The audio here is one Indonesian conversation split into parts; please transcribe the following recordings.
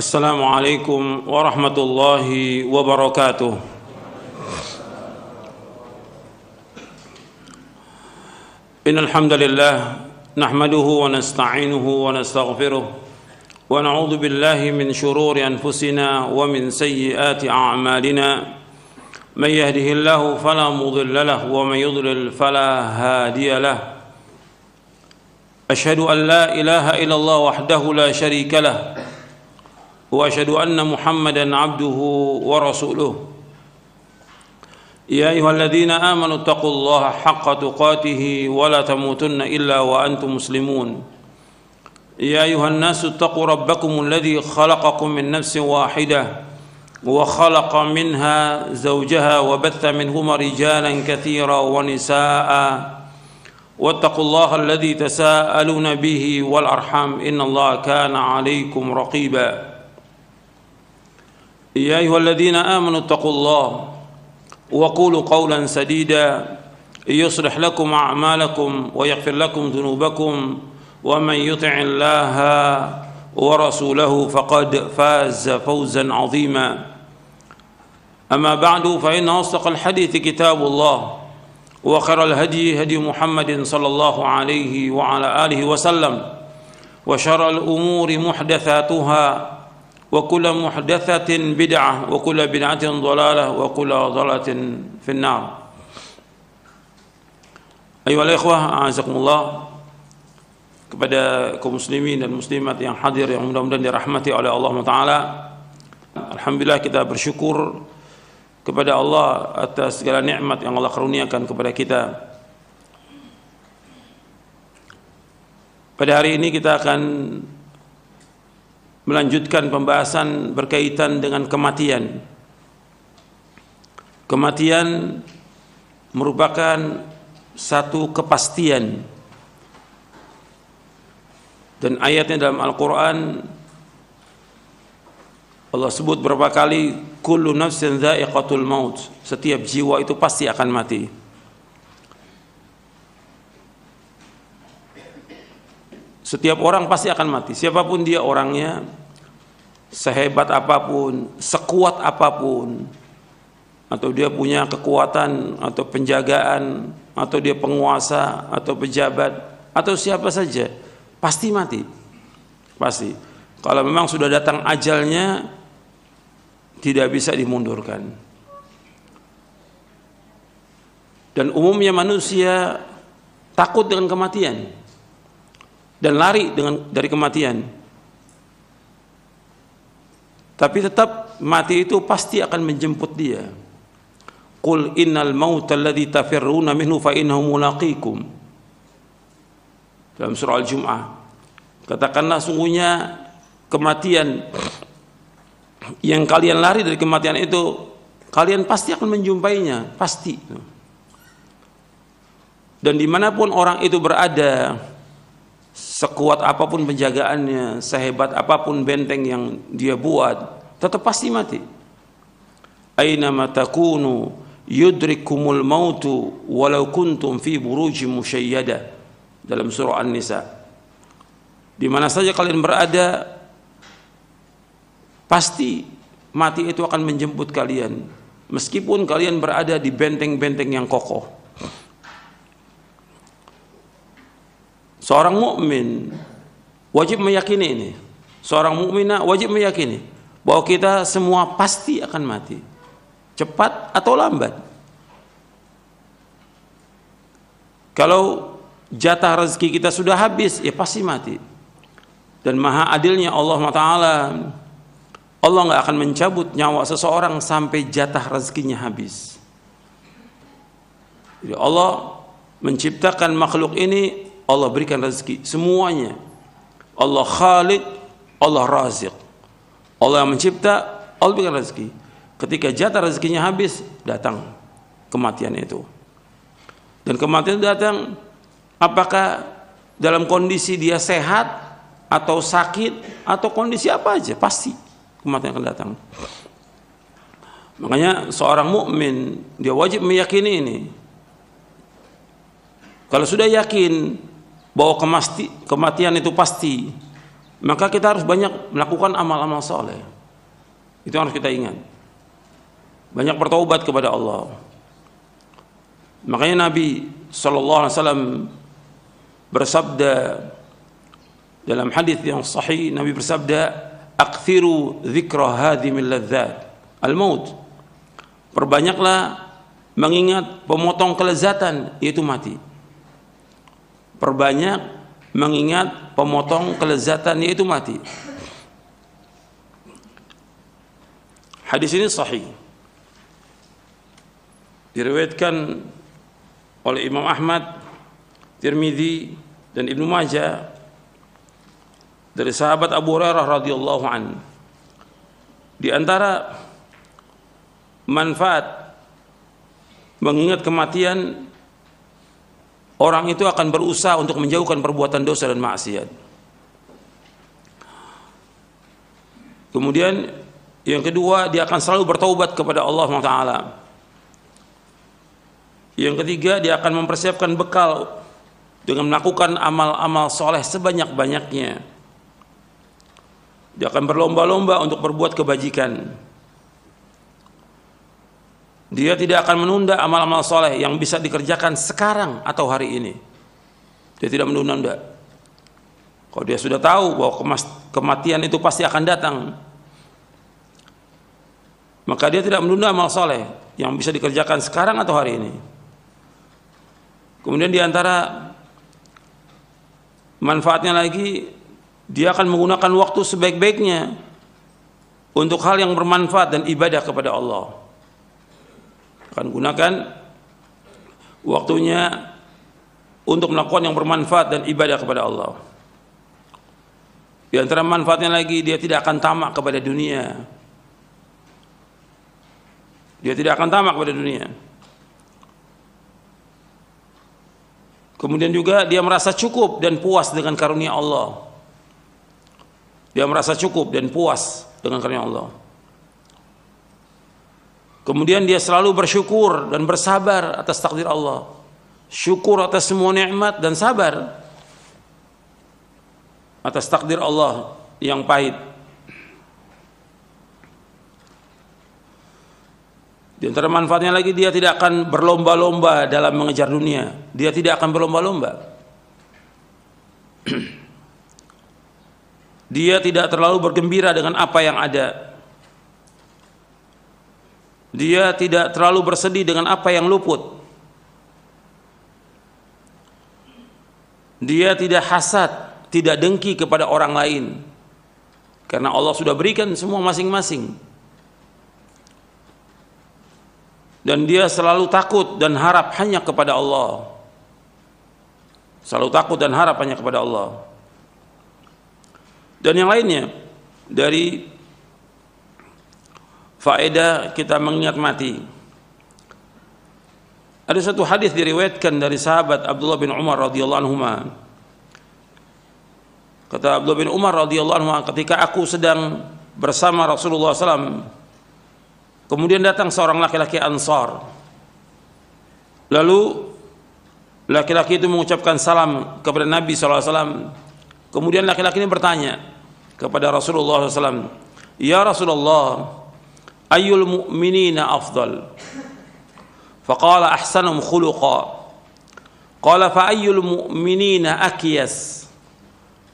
Assalamualaikum warahmatullahi wabarakatuh. Innal hamdalillah nahmaduhu wa nasta'inuhu wa nastaghfiruh wa na'udzu billahi min shururi anfusina wa min sayyiati a'malina. Man yahdihillahu fala mudilla lahu wa man yudlil fala hadiya lahu. Ashhadu an la ilaha illallah wahdahu la syarika lahu وأشهد أن محمدًا عبده ورسوله يا أيها الذين آمنوا اتقوا الله حق تقاته ولا تموتن إلا وأنتم مسلمون يا أيها الناس اتقوا ربكم الذي خلقكم من نفس واحدة وخلق منها زوجها وبث منهما رجالًا كثيرا ونساء واتقوا الله الذي تساءلون به والأرحام إن الله كان عليكم رقيبًا يا أيها الذين آمنوا اتقوا الله وقولوا قولا سديدا يصلح لكم أعمالكم ويغفر لكم ذنوبكم ومن يطع الله ورسوله فقد فاز فوزا عظيما أما بعد فإن أصدق الحديث كتاب الله وخير الهدي هدي محمد صلى الله عليه وعلى آله وسلم وشر الأمور محدثاتها وكل محدثة بدعة وكل بدعة ضلالة وكل ضلالة في النار. أيها الإخوة أعزكم kepada kaum muslimin dan muslimat yang hadir yang mudah-mudahan dirahmati oleh Allah Ta'ala. Alhamdulillah kita bersyukur kepada Allah atas segala nikmat yang Allah karuniakan kepada kita. Pada hari ini kita akan melanjutkan pembahasan berkaitan dengan kematian. Kematian merupakan satu kepastian, dan ayatnya dalam Al-Quran Allah sebut berapa kali, kullu nafsin dha'iqatul maut, setiap jiwa itu pasti akan mati. Setiap orang pasti akan mati, siapapun dia orangnya, sehebat apapun, sekuat apapun, atau dia punya kekuatan atau penjagaan, atau dia penguasa atau pejabat atau siapa saja, pasti mati. Pasti. Kalau memang sudah datang ajalnya, tidak bisa dimundurkan. Dan umumnya manusia takut dengan kematian dan lari dari kematian, tapi tetap mati itu pasti akan menjemput dia. Qul innal mauta alladzi tafirruna minhu fa innahu mulaqikum, dalam surah Al-Jum'ah. Katakanlah sungguhnya kematian yang kalian lari dari kematian itu, kalian pasti akan menjumpainya, pasti. Dan dimanapun orang itu berada, sekuat apapun penjagaannya, sehebat apapun benteng yang dia buat, tetap pasti mati. Aina ma takunu yudrikumul mautu walau kuntum fi burujim musyayyada, dalam surah An-Nisa. Di mana saja kalian berada, pasti mati itu akan menjemput kalian, meskipun kalian berada di benteng-benteng yang kokoh. Seorang mukmin wajib meyakini ini. Seorang mukminah wajib meyakini bahwa kita semua pasti akan mati, cepat atau lambat. Kalau jatah rezeki kita sudah habis, ya pasti mati. Dan maha adilnya Allah Ta'ala, Allah nggak akan mencabut nyawa seseorang sampai jatah rezekinya habis. Jadi Allah menciptakan makhluk ini, Allah berikan rezeki semuanya. Allah Khaliq, Allah Raziq. Allah yang mencipta, Allah berikan rezeki. Ketika jatah rezekinya habis, datang kematian itu. Dan kematian itu datang apakah dalam kondisi dia sehat atau sakit atau kondisi apa aja, pasti kematian akan datang. Makanya seorang mukmin dia wajib meyakini ini. Kalau sudah yakin bahwa kematian itu pasti, maka kita harus banyak melakukan amal-amal soleh. Itu harus kita ingat. Banyak bertaubat kepada Allah. Makanya Nabi SAW bersabda dalam hadis yang sahih, Nabi bersabda, "Aktsiru dzikra hadhimil ladzat al-maut." Perbanyaklah mengingat pemotong kelezatan, yaitu mati. Perbanyak mengingat pemotong kelezatan, yaitu mati. Hadis ini sahih, diriwayatkan oleh Imam Ahmad, Tirmidzi dan Ibnu Majah dari sahabat Abu Hurairah radhiyallahu an. Di antara manfaat mengingat kematian, orang itu akan berusaha untuk menjauhkan perbuatan dosa dan maksiat. Kemudian yang kedua, dia akan selalu bertaubat kepada Allah SWT. Yang ketiga, dia akan mempersiapkan bekal dengan melakukan amal-amal soleh sebanyak-banyaknya. Dia akan berlomba-lomba untuk berbuat kebajikan. Dia tidak akan menunda amal-amal soleh yang bisa dikerjakan sekarang atau hari ini. Dia tidak menunda. Kalau dia sudah tahu bahwa kematian itu pasti akan datang, maka dia tidak menunda amal soleh yang bisa dikerjakan sekarang atau hari ini. Kemudian diantara manfaatnya lagi, dia akan menggunakan waktu sebaik-baiknya untuk hal yang bermanfaat dan ibadah kepada Allah. Akan gunakan waktunya untuk melakukan yang bermanfaat dan ibadah kepada Allah. Di antara manfaatnya lagi, dia tidak akan tamak kepada dunia. Dia tidak akan tamak kepada dunia. Kemudian juga dia merasa cukup dan puas dengan karunia Allah. Dia merasa cukup dan puas dengan karunia Allah. Kemudian dia selalu bersyukur dan bersabar atas takdir Allah. Syukur atas semua nikmat dan sabar atas takdir Allah yang pahit. Di antara manfaatnya lagi, dia tidak akan berlomba-lomba dalam mengejar dunia. Dia tidak akan berlomba-lomba. Dia tidak terlalu bergembira dengan apa yang ada. Dia tidak terlalu bersedih dengan apa yang luput. Dia tidak hasad, tidak dengki kepada orang lain, karena Allah sudah berikan semua masing-masing. Dan dia selalu takut dan harap hanya kepada Allah. Selalu takut dan harap hanya kepada Allah. Dan yang lainnya dari faedah kita mengingat mati, ada satu hadis diriwayatkan dari sahabat Abdullah bin Umar radhiyallahu anhu. Kata Abdullah bin Umar radhiyallahu anhu, ketika aku sedang bersama Rasulullah SAW, kemudian datang seorang laki-laki Ansar. Lalu laki-laki itu mengucapkan salam kepada Nabi SAW. Kemudian laki-laki ini bertanya kepada Rasulullah SAW, "Ya Rasulullah, ayyul mu'minina afdal?" Faqala ahsanum khuluqa. Qala fa ayyul mu'minina akyas?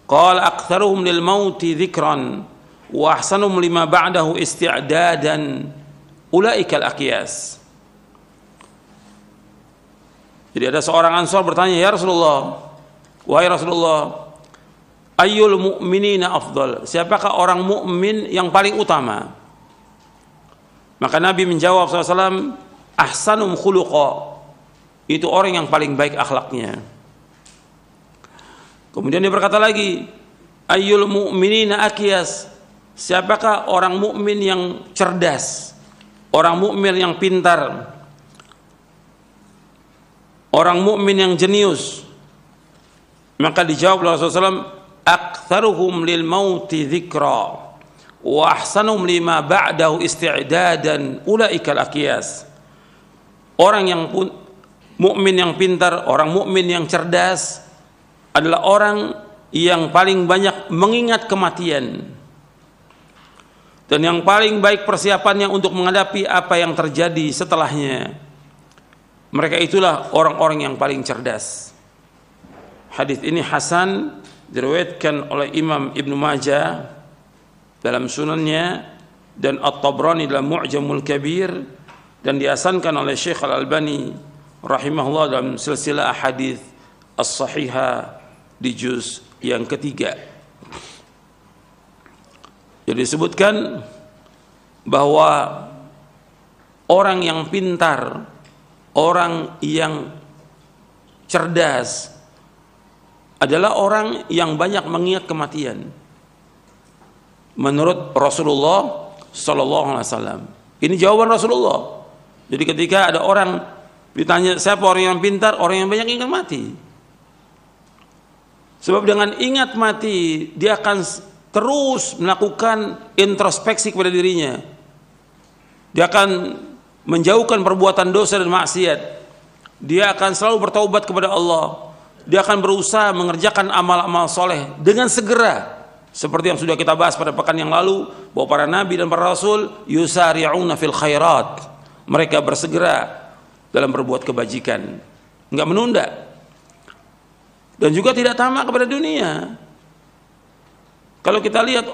Qala aktharuhum lil mauti dzikran wa ahsanum lima ba'dahu isti'dadan. Ulaikal aqyas. Jadi ada seorang Ansar bertanya, "Ya Rasulullah, wahai Rasulullah, ayyul mu'minina afdal?" Siapakah orang mukmin yang paling utama? Maka Nabi menjawab SAW, "Ahsanum khuluqa." Itu orang yang paling baik akhlaknya. Kemudian dia berkata lagi, "Ayyul mu'minina aqyas?" Siapakah orang mukmin yang cerdas? Orang mukmin yang pintar, orang mukmin yang jenius. Maka dijawab oleh Rasulullah SAW, "Aktsaruhum lil mauti dzikra wa ahsanuhum lima ba'dahu isti'dadan ulaikal aqyas." Orang yang mukmin yang pintar, orang mukmin yang cerdas adalah orang yang paling banyak mengingat kematian, dan yang paling baik persiapannya untuk menghadapi apa yang terjadi setelahnya. Mereka itulah orang-orang yang paling cerdas. Hadis ini hasan, diriwayatkan oleh Imam Ibnu Majah dalam sunannya dan At-Tabrani dalam Mu'jamul Kabir, dan dihasankan oleh Syekh Al-Albani rahimahullah dalam silsilah hadis as-sahihah di juz yang ketiga. Jadi disebutkan bahwa orang yang pintar, orang yang cerdas adalah orang yang banyak mengingat kematian. Menurut Rasulullah sallallahu alaihi wasallam. Ini jawaban Rasulullah. Jadi ketika ada orang ditanya siapa orang yang pintar, orang yang banyak ingat mati. Sebab dengan ingat mati dia akan terus melakukan introspeksi kepada dirinya. Dia akan menjauhkan perbuatan dosa dan maksiat. Dia akan selalu bertaubat kepada Allah. Dia akan berusaha mengerjakan amal-amal soleh dengan segera. Seperti yang sudah kita bahas pada pekan yang lalu, bahwa para nabi dan para rasul yusari'una fil khairat. Mereka bersegera dalam berbuat kebajikan, enggak menunda, dan juga tidak tamak kepada dunia. Kalau kita lihat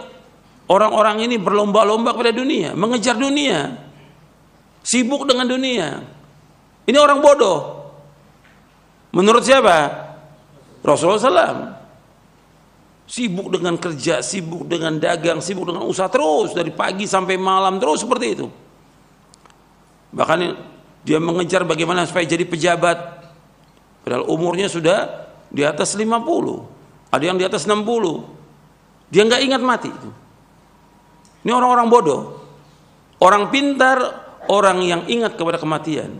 orang-orang ini berlomba-lomba kepada dunia, mengejar dunia, sibuk dengan dunia. Ini orang bodoh. Menurut siapa? Rasulullah SAW. Sibuk dengan kerja, sibuk dengan dagang, sibuk dengan usaha terus dari pagi sampai malam terus seperti itu. Bahkan dia mengejar bagaimana supaya jadi pejabat, padahal umurnya sudah di atas 50, ada yang di atas 60. Dia nggak ingat mati. Ini orang-orang bodoh. Orang pintar, orang yang ingat kepada kematian.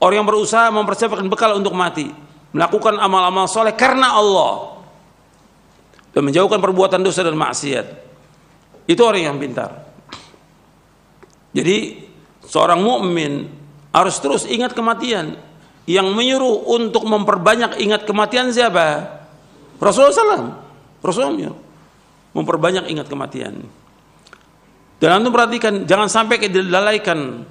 Orang yang berusaha mempersiapkan bekal untuk mati, melakukan amal-amal soleh karena Allah, dan menjauhkan perbuatan dosa dan maksiat. Itu orang yang pintar. Jadi seorang mukmin harus terus ingat kematian. Yang menyuruh untuk memperbanyak ingat kematian siapa? Rasulullah SAW. Rasulullah memperbanyak ingat kematian. Dan antum perhatikan, jangan sampai dilalaikan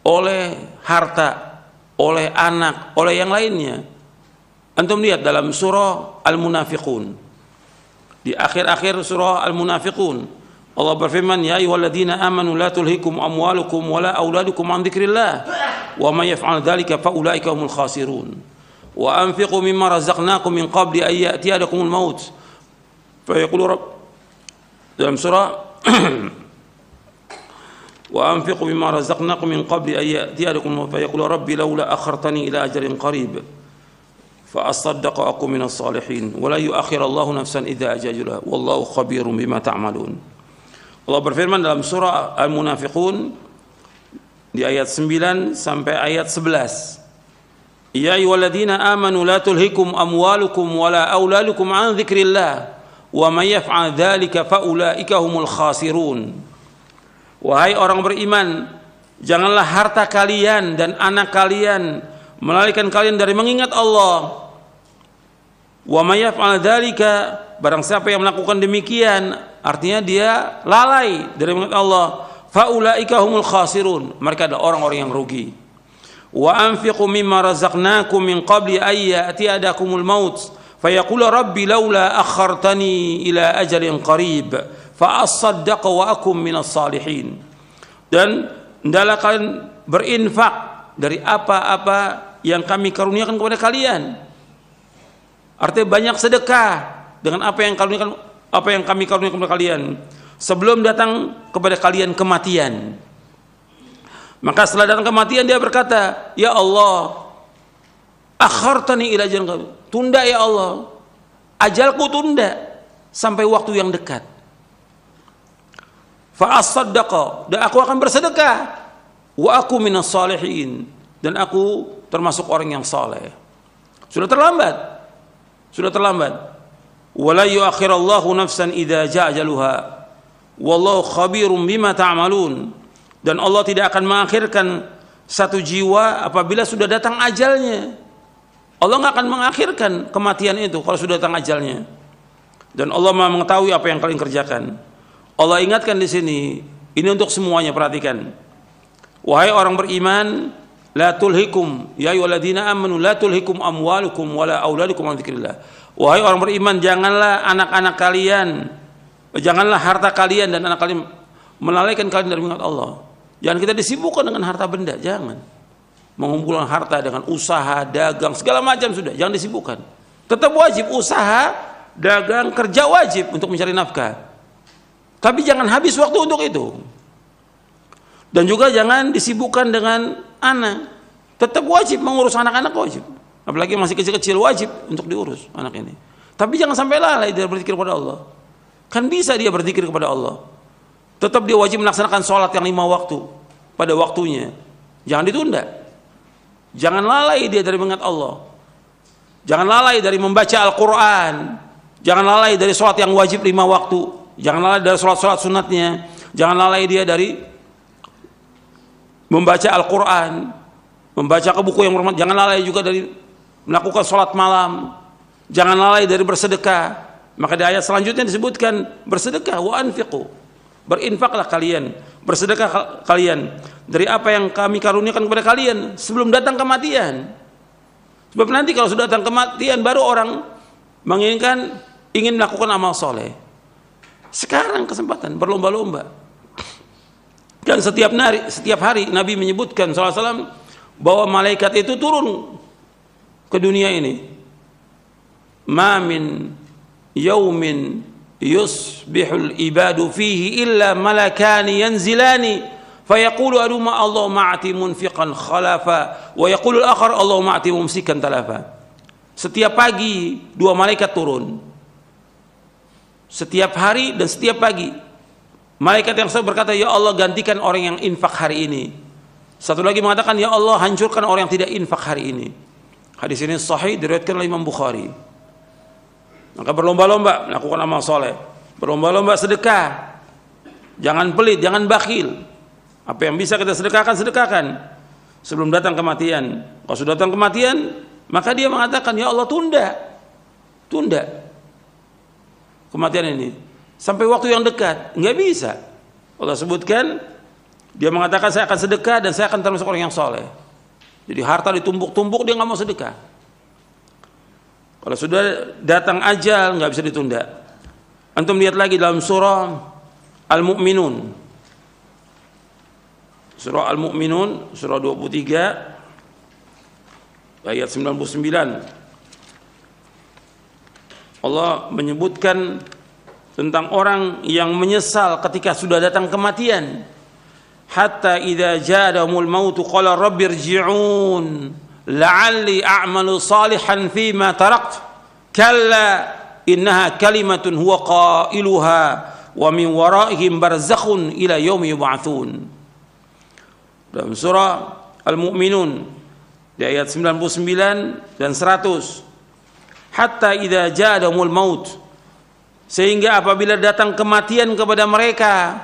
oleh harta, oleh anak, oleh yang lainnya. Antum lihat dalam surah Al-Munafiqun, di akhir-akhir surah Al-Munafiqun, Allah berfirman, ya ayyuhalladzina amanu la tulhikum amwalukum wala auladukum an dzikrillah wa may yaf'al dzalika fa ulaika humul khasirun wa anfiqu mimma razaqnakum min qabli an ya'tiyadakumul maut fa yaqulu rabb, dalam surah wa anfiqu mimma razaqnakum min qabli an ya'tiyadakumul maut fa yaqulu rabbi laula akhartani ila ajalin qarib fa asaddaqu akum minas salihin wa la yu'akhirallahu nafsan idza ajala wallahu khabirum bima ta'malun. Allah berfirman dalam surah Al-Munafiqun di ayat 9 sampai ayat 11. Ya ayyuhalladzina amanu la tulhikum amwalukum wala auladukum an dzikrillah wa may yaf'al dzalika fa ulaika humul khasirun. Wahai orang beriman, janganlah harta kalian dan anak kalian melalaikan kalian dari mengingat Allah. Wa may yaf'al dzalika, barang siapa yang melakukan demikian, artinya dia lalai dari mengingat Allah, faulaika humul khasirun, mereka adalah orang-orang yang rugi. Wa anfiqu mimma razaqnakum min qabli ay ya'tiyadakumul maut fayaqulu rabbi laula akhartani ila ajalin qarib fa asaddaqa wa akum minas salihin. Dan hendaklah kalian berinfak dari apa-apa yang kami karuniakan kepada kalian. Artinya banyak sedekah dengan apa yang kami karuniakan kepada kalian sebelum datang kepada kalian kematian. Maka setelah datang kematian dia berkata, ya Allah, akhartani ila ajalin qarib, tunda ya Allah, ajalku tunda sampai waktu yang dekat. Fa asaddaqa, dan aku akan bersedekah, wa aku minas salihin, dan aku termasuk orang yang saleh. Sudah terlambat. Sudah terlambat. Wala yuakhirallahu nafsan idza jaa ajaluha wallahu khabirum bima ta'malun. Dan Allah tidak akan mengakhirkan satu jiwa apabila sudah datang ajalnya. Allah nggak akan mengakhirkan kematian itu kalau sudah datang ajalnya. Dan Allah Maha mengetahui apa yang kalian kerjakan. Allah ingatkan di sini, ini untuk semuanya, perhatikan. Wahai orang beriman, la tulhikum ya ayyuhalladzina amanu la tulhikum amwalukum wala auladukum an dzikrillah. Wahai orang beriman, janganlah anak-anak kalian, janganlah harta kalian dan anak kalian melalaikan kalian dari mengingat Allah. Jangan kita disibukkan dengan harta benda, jangan. Mengumpulkan harta dengan usaha, dagang, segala macam sudah, jangan disibukkan. Tetap wajib usaha, dagang, kerja wajib untuk mencari nafkah. Tapi jangan habis waktu untuk itu. Dan juga jangan disibukkan dengan anak. Tetap wajib mengurus anak-anak, wajib. Apalagi masih kecil-kecil, wajib untuk diurus anak ini. Tapi jangan sampai lalai dia berzikir kepada Allah. Kan bisa dia berzikir kepada Allah. Tetap dia wajib melaksanakan sholat yang 5 waktu pada waktunya. Jangan ditunda. Jangan lalai dia dari mengingat Allah. Jangan lalai dari membaca Al-Quran. Jangan lalai dari sholat yang wajib 5 waktu. Jangan lalai dari sholat-sholat sunatnya. Jangan lalai dia dari membaca Al-Quran, membaca ke buku yang bermanfaat. Jangan lalai juga dari melakukan sholat malam. Jangan lalai dari bersedekah. Maka di ayat selanjutnya disebutkan bersedekah, wa anfiqu, berinfaklah kalian, bersedekah kalian dari apa yang kami karuniakan kepada kalian sebelum datang kematian. Sebab nanti kalau sudah datang kematian baru orang ingin melakukan amal soleh. Sekarang kesempatan berlomba-lomba. Dan setiap hari Nabi menyebutkan SAW bahwa malaikat itu turun ke dunia ini. Ma min yaumin yusbihul ibadu fihi illa malakani yanzilani fayaqulu aduma Allah ma'ati munfiqan khalafa wa yaqulu al-akhar Allah ma'ati mumsikan talafa. Setiap pagi 2 malaikat turun. Setiap hari dan setiap pagi. Malaikat yang satu berkata, ya Allah gantikan orang yang infak hari ini. Satu lagi mengatakan, ya Allah hancurkan orang yang tidak infak hari ini. Hadis ini sahih diriwayatkan oleh Imam Bukhari. Maka berlomba-lomba melakukan amal soleh, berlomba-lomba sedekah. Jangan pelit, jangan bakhil. Apa yang bisa kita sedekahkan, sedekahkan sebelum datang kematian. Kalau sudah datang kematian, maka dia mengatakan, ya Allah tunda kematian ini sampai waktu yang dekat. Nggak bisa. Allah sebutkan, dia mengatakan saya akan sedekah dan saya akan termasuk orang yang soleh. Jadi harta ditumpuk-tumpuk, dia nggak mau sedekah. Kalau sudah datang ajal nggak bisa ditunda. Antum lihat lagi dalam surah Al-Mu'minun. Surah Al-Mu'minun, surah 23 ayat 99. Allah menyebutkan tentang orang yang menyesal ketika sudah datang kematian. Hatta idza ja'ahumul mautu qala rabbirji'un la'alli a'malu salihan fima tarakt kalla innaha kalimatun huwa qailuha wa min waraihim barzakhun ila yaumi yub'atsun. Dalam surah Al-Mu'minun di ayat 99 dan 100. Hatta idza ja'ahumul maut, sehingga apabila datang kematian kepada mereka,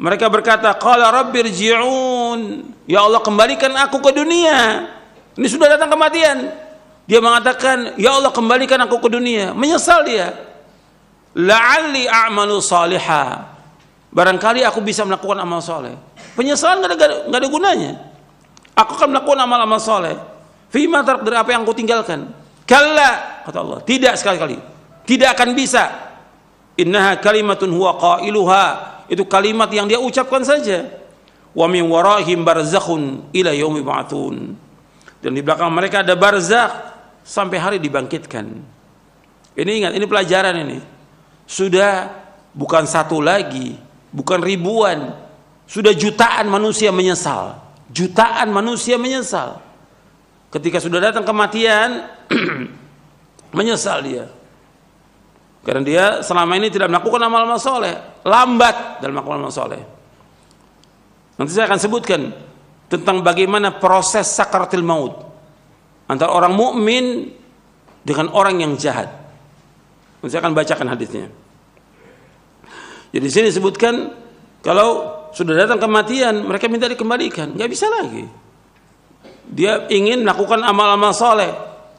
mereka berkata, qala rabbirji'un, ya Allah kembalikan aku ke dunia. Ini sudah datang kematian. Dia mengatakan, ya Allah kembalikan aku ke dunia. Menyesal dia. La'alli a'malu salihah, barangkali aku bisa melakukan amal soleh. Penyesalan nggak ada gunanya. Aku akan melakukan amal-amal soleh. Fima tarak, dari apa yang aku tinggalkan. Kalla, kata Allah, tidak sekali-kali. Tidak akan bisa. Innaha kalimatun huwa qailuha, itu kalimat yang dia ucapkan saja. Wa min waraihim barzakhun ila yaumi yub'atsun, dan di belakang mereka ada barzakh sampai hari dibangkitkan. Ini ingat, ini pelajaran ini. Sudah bukan satu lagi, bukan ribuan, sudah jutaan manusia menyesal. Jutaan manusia menyesal ketika sudah datang kematian. Menyesal dia karena dia selama ini tidak melakukan amal-amal soleh, lambat dalam melakukan amal soleh. Nanti saya akan sebutkan tentang bagaimana proses sakaratul maut antara orang mukmin dengan orang yang jahat. Nanti saya akan bacakan hadisnya. Jadi di sini disebutkan kalau sudah datang kematian mereka minta dikembalikan, nggak bisa lagi. Dia ingin melakukan amal-amal soleh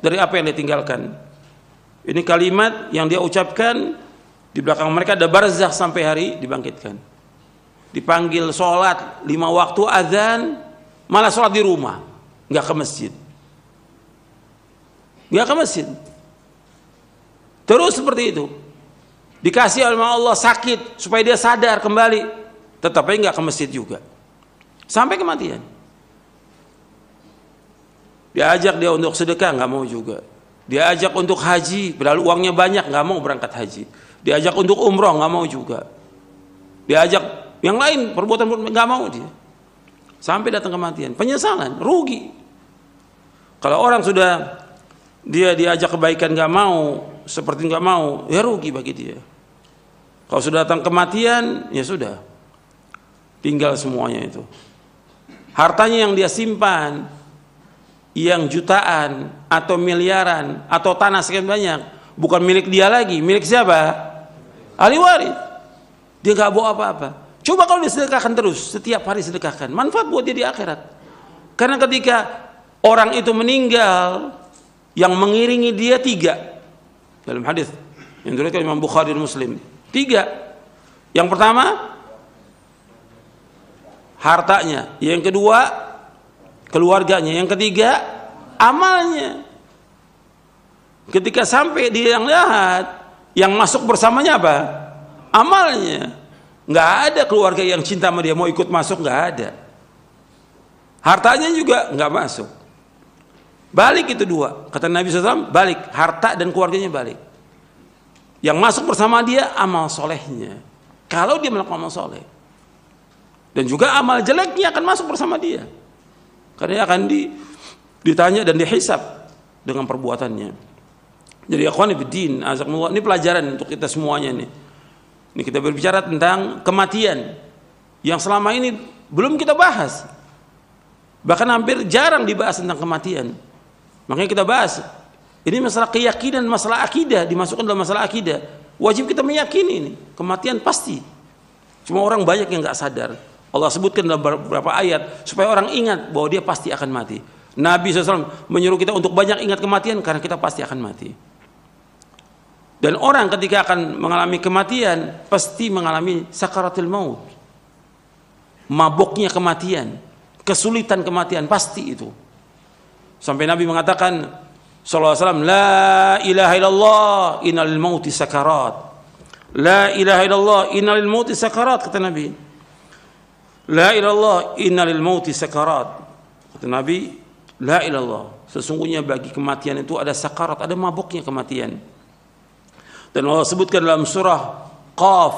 dari apa yang ditinggalkan. Ini kalimat yang dia ucapkan, di belakang mereka ada barzakh sampai hari dibangkitkan. Dipanggil sholat 5 waktu azan, malah sholat di rumah, nggak ke masjid. Nggak ke masjid. Terus seperti itu. Dikasih oleh Allah sakit supaya dia sadar kembali, tetapi nggak ke masjid juga. Sampai kematian. Diajak dia untuk sedekah, nggak mau juga. Diajak untuk haji, padahal uangnya banyak, nggak mau berangkat haji. Diajak untuk umroh, nggak mau juga. Diajak yang lain, perbuatan nggak mau dia. Sampai datang kematian, penyesalan, rugi. Kalau orang sudah dia diajak kebaikan nggak mau, seperti nggak mau, ya rugi bagi dia. Kalau sudah datang kematian, ya sudah, tinggal semuanya itu. Hartanya yang dia simpan, yang jutaan atau miliaran atau tanah sekian banyak, bukan milik dia lagi, milik siapa? Ahli waris. Dia nggak bawa apa-apa. Coba kalau disedekahkan terus, setiap hari sedekahkan, manfaat buat dia di akhirat. Karena ketika orang itu meninggal, yang mengiringi dia 3 dalam hadis yang diriwayatkan Imam Bukhari dan Muslim. 3. Yang pertama, hartanya. Yang kedua, keluarganya. Yang ketiga, amalnya. Ketika sampai di yang lahat, yang masuk bersamanya apa? Amalnya. Nggak ada keluarga yang cinta sama dia mau ikut masuk, nggak ada. Hartanya juga nggak masuk. Balik itu 2. Kata Nabi SAW, balik. Harta dan keluarganya balik. Yang masuk bersama dia amal solehnya. Kalau dia melakukan amal soleh. Dan juga amal jeleknya akan masuk bersama dia. Karena akan ditanya dan dihisab dengan perbuatannya. Jadi akhwani fiddin, azakumullah, ini pelajaran untuk kita semuanya nih. Ini kita berbicara tentang kematian yang selama ini belum kita bahas. Bahkan hampir jarang dibahas tentang kematian. Makanya kita bahas. Ini masalah keyakinan, masalah akidah, dimasukkan dalam masalah akidah. Wajib kita meyakini ini, kematian pasti. Cuma orang banyak yang nggak sadar. Allah sebutkan dalam beberapa ayat supaya orang ingat bahwa dia pasti akan mati. Nabi SAW menyuruh kita untuk banyak ingat kematian karena kita pasti akan mati. Dan orang ketika akan mengalami kematian pasti mengalami sakaratul maut, mabuknya kematian, kesulitan kematian, pasti itu. Sampai Nabi mengatakan sallallahu alaihi wasallam, la ilaha illallah innal mauti sakarat. La ilaha illallah innal mauti sakarat, kata Nabi. La ilallah innal mauti sakarat. Kata Nabi, la ilallah, sesungguhnya bagi kematian itu ada sakarat, ada mabuknya kematian. Dan Allah sebutkan dalam surah Qaf,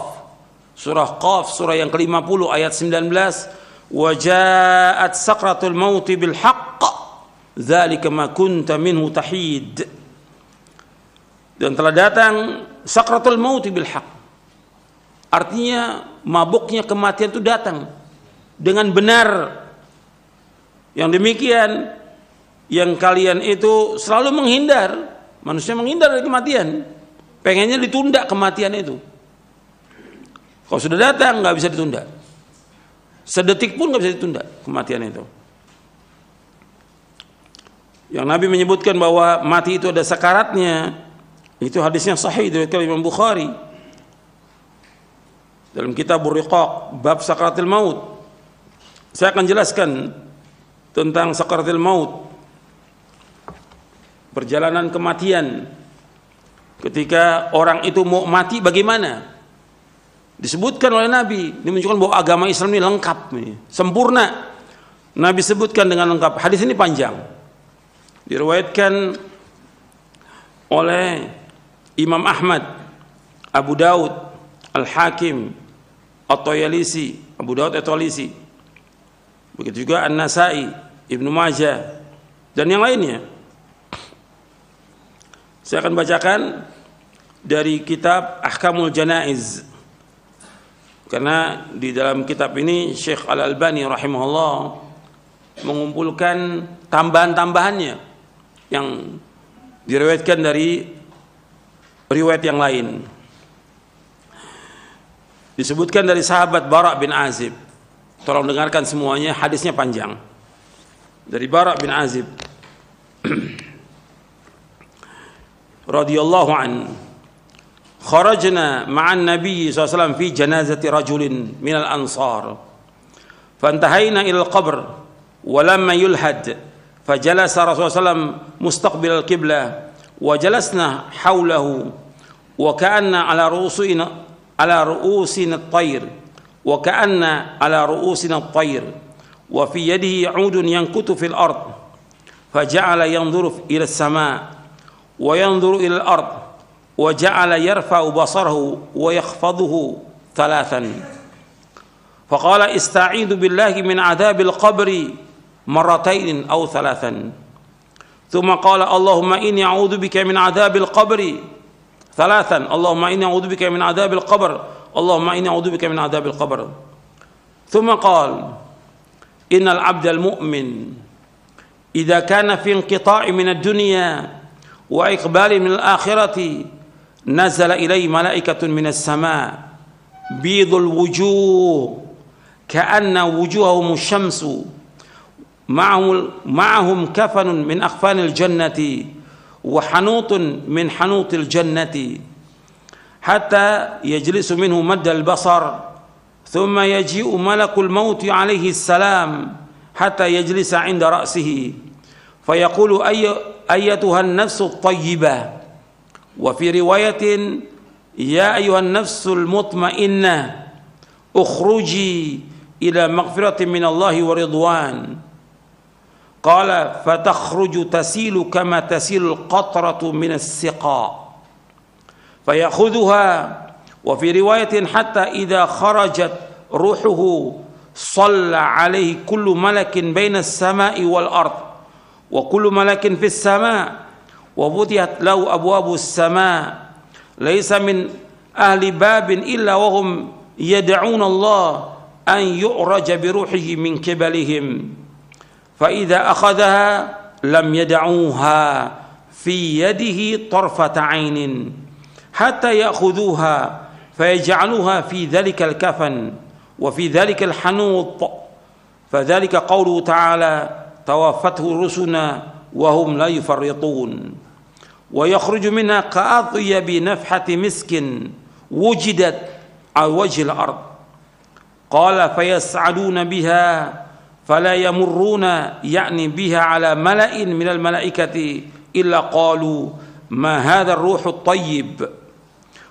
surah yang ke-50 ayat 19, wa ja'at sakratul mauti bil haqq dzalika ma kunta minhu tahid. Dan telah datang sakratul mauti bil haqq. Artinya mabuknya kematian itu datang dengan benar. Yang demikian yang kalian itu selalu menghindar, manusia menghindar dari kematian, pengennya ditunda kematian itu. Kalau sudah datang nggak bisa ditunda, sedetik pun nggak bisa ditunda kematian itu. Yang Nabi menyebutkan bahwa mati itu ada sakaratnya, itu hadisnya sahih dari Imam Bukhari dalam kitab Riqaq bab sakaratul maut. Saya akan jelaskan tentang sakaratul maut, perjalanan kematian. Ketika orang itu mau mati bagaimana? Disebutkan oleh Nabi, ini menunjukkan bahwa agama Islam ini lengkap, sempurna. Nabi sebutkan dengan lengkap. Hadis ini panjang, diriwayatkan oleh Imam Ahmad, Abu Daud, Al-Hakim, At-Tayalisi, Abu Daud At-Tayalisi, begitu juga An-Nasai, Ibnu Majah, dan yang lainnya. Saya akan bacakan dari kitab Ahkamul Janaiz, karena di dalam kitab ini Syekh Al-Albani rahimahullah mengumpulkan tambahan-tambahannya yang diriwayatkan dari riwayat yang lain. Disebutkan dari sahabat Bara bin Azib. Tolong dengarkan semuanya, hadisnya panjang. Dari Bara bin Azib, radhiyallahu anhu, kharajna ma'an Nabi sallallahu alaihi wasallam fi janazati rajulin minal ansar, fantahayna ila al-qabr wa lamma yulhad, fajalasa Rasulullah sallallahu alaihi wasallam mustaqbil al-qiblah wa jalasna hawlahu wa ka'anna ala ru'usina at-tayr wa ka'anna ala ru'usina at-tayr wa fi yadihi 'udun yankutu fil ard, faja'ala yanzuru ila as-sama' وينظر إلى الأرض وجعل يرفع بصره ويخفضه ثلاثا، فقال استعيذ بالله من عذاب القبر مرتين أو ثلاثا، ثم قال اللهم إني أعوذ بك من عذاب القبر ثلاثا، اللهم إني أعوذ بك من عذاب القبر، اللهم إني أعوذ بك من عذاب القبر، ثم قال إن العبد المؤمن إذا كان في انقطاع من الدنيا وإقبال من الآخرة نزل إليه ملائكة من السماء بيض الوجوه كأن وجوههم الشمس، معهم كفن من أكفان الجنة وحنوط من حنوط الجنة، حتى يجلس منه مد البصر، ثم يجيء ملك الموت عليه السلام حتى يجلس عند رأسه فيقول أيتها النفس الطيبة، وفي رواية يا أيها النفس المطمئنة اخرجي إلى مغفرة من الله ورضوان، قال فتخرج تسيل كما تسيل القطرة من السقاء فيأخذها، وفي رواية حتى إذا خرجت روحه صلى عليه كل ملك بين السماء والأرض وكل ملك في السماء، وفتحت له أبواب السماء، ليس من أهل باب إلا وهم يدعون الله أن يعرج بروحه من قبلهم، فإذا أخذها لم يدعوها في يده طرفة عين حتى يأخذوها فيجعلوها في ذلك الكفن وفي ذلك الحنوط، فذلك قوله تعالى توفته رسلنا وهم لا يفرطون، ويخرج منها كأطيب نفحة مسك وجدت على وجه الأرض، قال فيسعدون بها فلا يمرون يعني بها على ملأ من الملائكة إلا قالوا ما هذا الروح الطيب،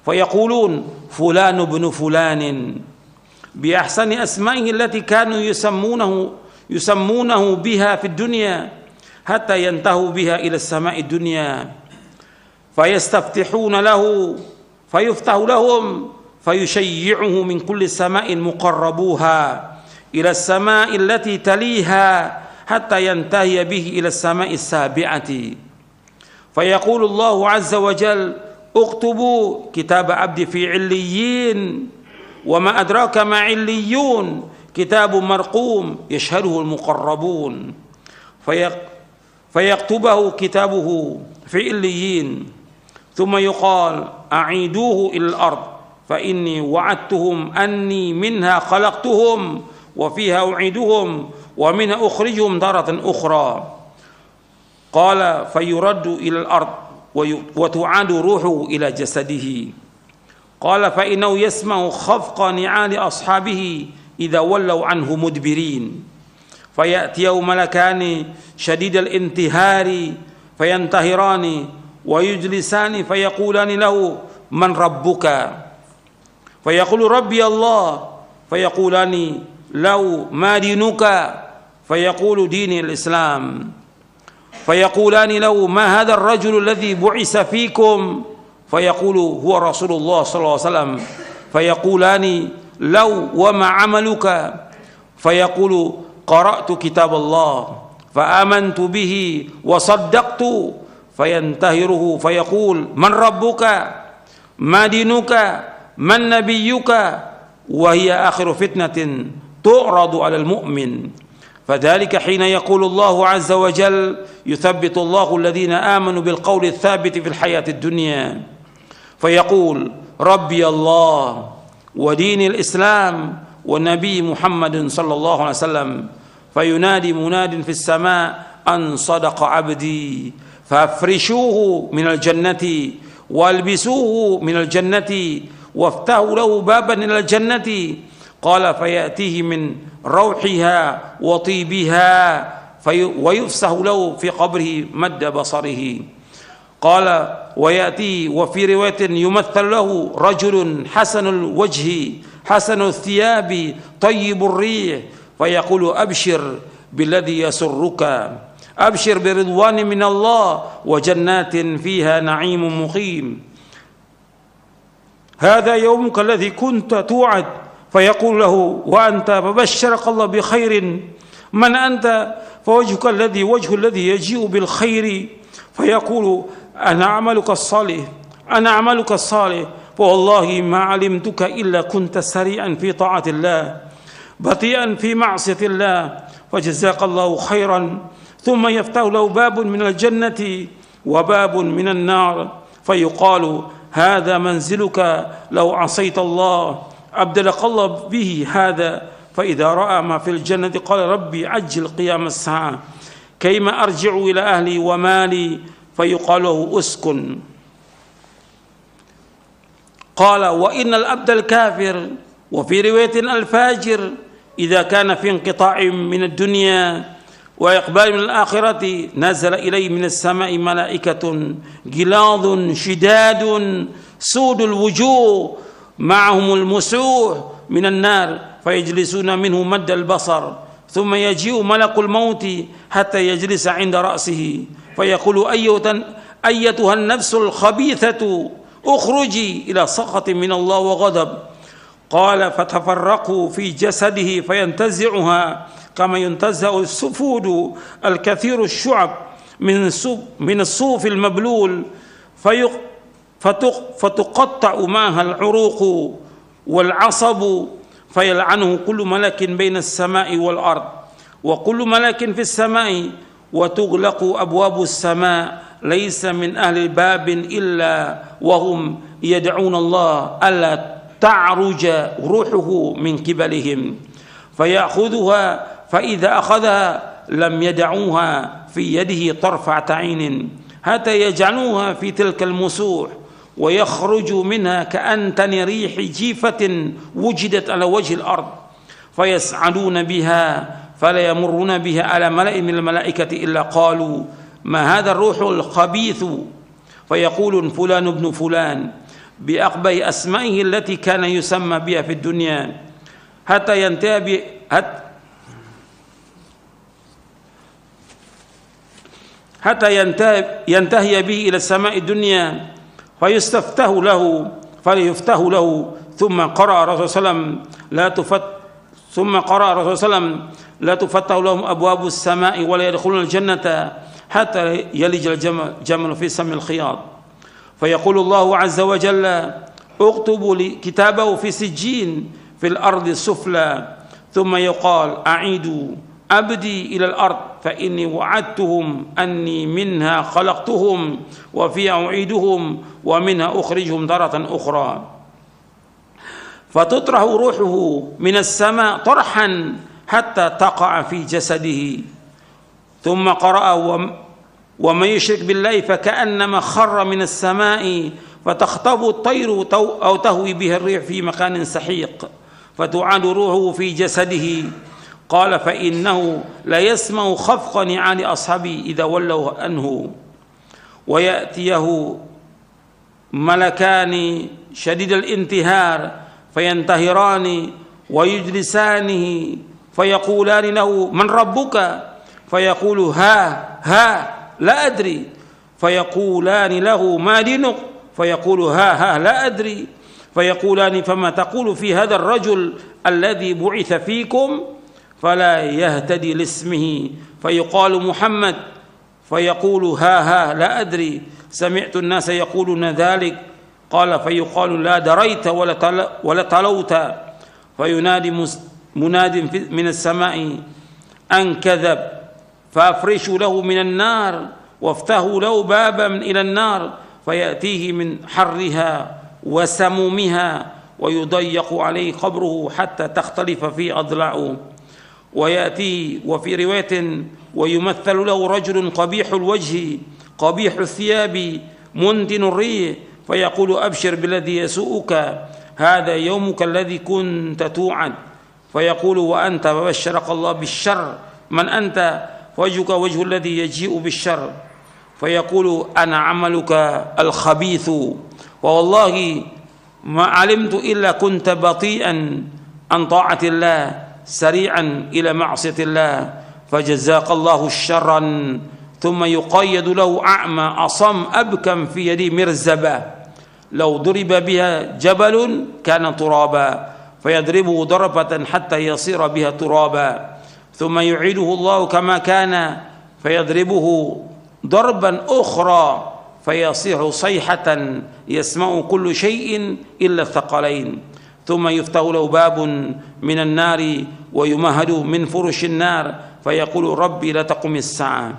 فيقولون فلان ابن فلان بأحسن أسمائه التي كانوا يسمونه بها في الدنيا حتى ينتهوا بها إلى السماء الدنيا، فيستفتحون له فيفتح لهم فيشيعه من كل سماء مقربوها إلى السماء التي تليها حتى ينتهي به إلى السماء السابعة، فيقول الله عز وجل اكتبوا كتاب عبدي في عليين، وما أدراك ما عليون، كتاب مرقوم يشهده المقربون، فيكتبه كتابه في عليين، ثم يقال أعيدوه إلى الأرض فإني وعدتهم أني منها خلقتهم وفيها أعيدهم ومنها أخرجهم تارة أخرى، قال فيرد إلى الأرض وتعاد روحه إلى جسده، قال فإنه يسمع خفق نعال أصحابه إذا ولوا عنه مدبرين، فيأتيه ملكان شديد الانتهار فينتهران ويجلسان فيقولان له من ربك، فيقول ربي الله، فيقولان له ما دينك، فيقول ديني الإسلام، فيقولان له ما هذا الرجل الذي بعث فيكم، فيقول هو رسول الله صلى الله عليه وسلم، فيقولان له وما عملك، فيقول قرأت كتاب الله فآمنت به وصدقت، فينتهره فيقول من ربك ما دينك من نبيك، وهي آخر فتنة تعرض على المؤمن، فذلك حين يقول الله عز وجل يثبت الله الذين آمنوا بالقول الثابت في الحياة الدنيا، فيقول ربي الله ودين الإسلام والنبي محمد صلى الله عليه وسلم، فينادي مناد في السماء أن صدق عبدي، فافرشوه من الجنة والبسوه من الجنة وافتحوا له بابا إلى الجنة. قال فيأتيه من روحها وطيبها ويفسح له في قبره مد بصره. قال ويأتي وفي رواية يمثل له رجل حسن الوجه حسن الثياب طيب الريح فيقول أبشر بالذي يسرك، أبشر برضوان من الله وجنات فيها نعيم مقيم، هذا يومك الذي كنت توعد. فيقول له وأنت فبشرك الله بخير، من أنت؟ فوجهك الذي وجه الذي يجيء بالخير. فيقول أنا عملك الصالح، أنا عملك الصالح، فوالله ما علمتك إلا كنت سريعا في طاعة الله بطيئا في معصية الله، فجزاك الله خيرا. ثم يفتح له باب من الجنة وباب من النار، فيقال هذا منزلك لو عصيت الله، أبدلك الله به هذا. فإذا رأى ما في الجنة قال ربي عجل قيام الساعة كيما أرجع إلى أهلي ومالي، فيقال له أسكن. قال وإن الأبد الكافر وفي رواية الفاجر إذا كان في انقطاع من الدنيا وإقبال من الآخرة نزل إليه من السماء ملائكة غلاظ شداد سود الوجوه معهم المسوح من النار فيجلسون منه مد البصر، ثم يجيء ملك الموت حتى يجلس عند رأسه فيقول أيتها النفس الخبيثة اخرجي إلى سخط من الله وغضب. قال فتفرقوا في جسده فينتزعها كما ينتزع السفود الكثير الشعب من الصوف المبلول فتقطع معها العروق والعصب، فيلعنه كل ملك بين السماء والأرض وكل ملك في السماء، وتغلق أبواب السماء ليس من أهل الباب إلا وهم يدعون الله ألا تعرج روحه من قبلهم، فيأخذها فإذا أخذها لم يدعوها في يده طرفة عين حتى يجعلوها في تلك المسوح ويخرج منها كأنتن ريح جيفة وجدت على وجه الأرض، فيسعدون بها فلا يمرون بها على ملأ من الملائكة إلا قالوا ما هذا الروح الخبيث، فيقول فلان ابن فلان بأقبح أسمائه التي كان يسمى بها في الدنيا حتى ينتهي به إلى السماء الدنيا فيستفتح له فليفتح له. ثم قرأ الرسول صلى الله عليه وسلم لا تفتح لهم أبواب السماء ولا يدخلون الجنة حتى يلج الجمل في سم الخياط. فيقول الله عز وجل اكتبوا كتابه في سجين في الأرض السفلى، ثم يقال أعيدوا أبدي إلى الأرض فإني وعدتهم أني منها خلقتهم وفيها أعيدهم ومنها أخرجهم تارة أخرى. فتطرح روحه من السماء طرحا حتى تقع في جسده. ثم قرأ ومن يشرك بالله فكأنما خر من السماء فتخطف الطير أو تهوي به الريح في مكان سحيق فتعاد روحه في جسده. قال فإنه لا يسمع خفق نعال أصحابه إذا ولوا عنه، ويأتيه ملكان شديد الانتهار فينتهران ويجلسانه فيقولان له من ربك؟ فيقول ها لا أدري. فيقولان له ما دينك؟ فيقول ها لا أدري. فيقولان فما تقول في هذا الرجل الذي بعث فيكم؟ فلا يهتدي لاسمه فيقال محمد، فيقول ها لا أدري، سمعت الناس يقولون ذلك. قال فيقال لا دريت ولا تلوت. فينادي مناد من السماء أن كذب، فأفرشوا له من النار وافتحوا له بابا إلى النار فيأتيه من حرها وسمومها ويضيق عليه قبره حتى تختلف فيه أضلاعه. ويأتي وفي رواية ويمثل له رجل قبيح الوجه قبيح الثياب منتن الريح فيقول أبشر بالذي يسوءك هذا يومك الذي كنت توعد فيقول وأنت فبشرك الله بالشر من أنت وجهك وجه الذي يجيء بالشر فيقول أنا عملك الخبيث والله ما علمت إلا كنت بطيئا عن طاعة الله سريعا إلى معصية الله فجزاك الله شرا ثم يقيد له أعمى أصم أبكم في يدي مرزبة لو ضرب بها جبل كان ترابا فيضربه ضربة حتى يصير بها ترابا ثم يعيده الله كما كان فيضربه ضربا أخرى فيصيح صيحة يسمع كل شيء إلا الثقلين ثم يفتح له باب من النار ويمهد من فرش النار فيقول ربي لا تقم الساعة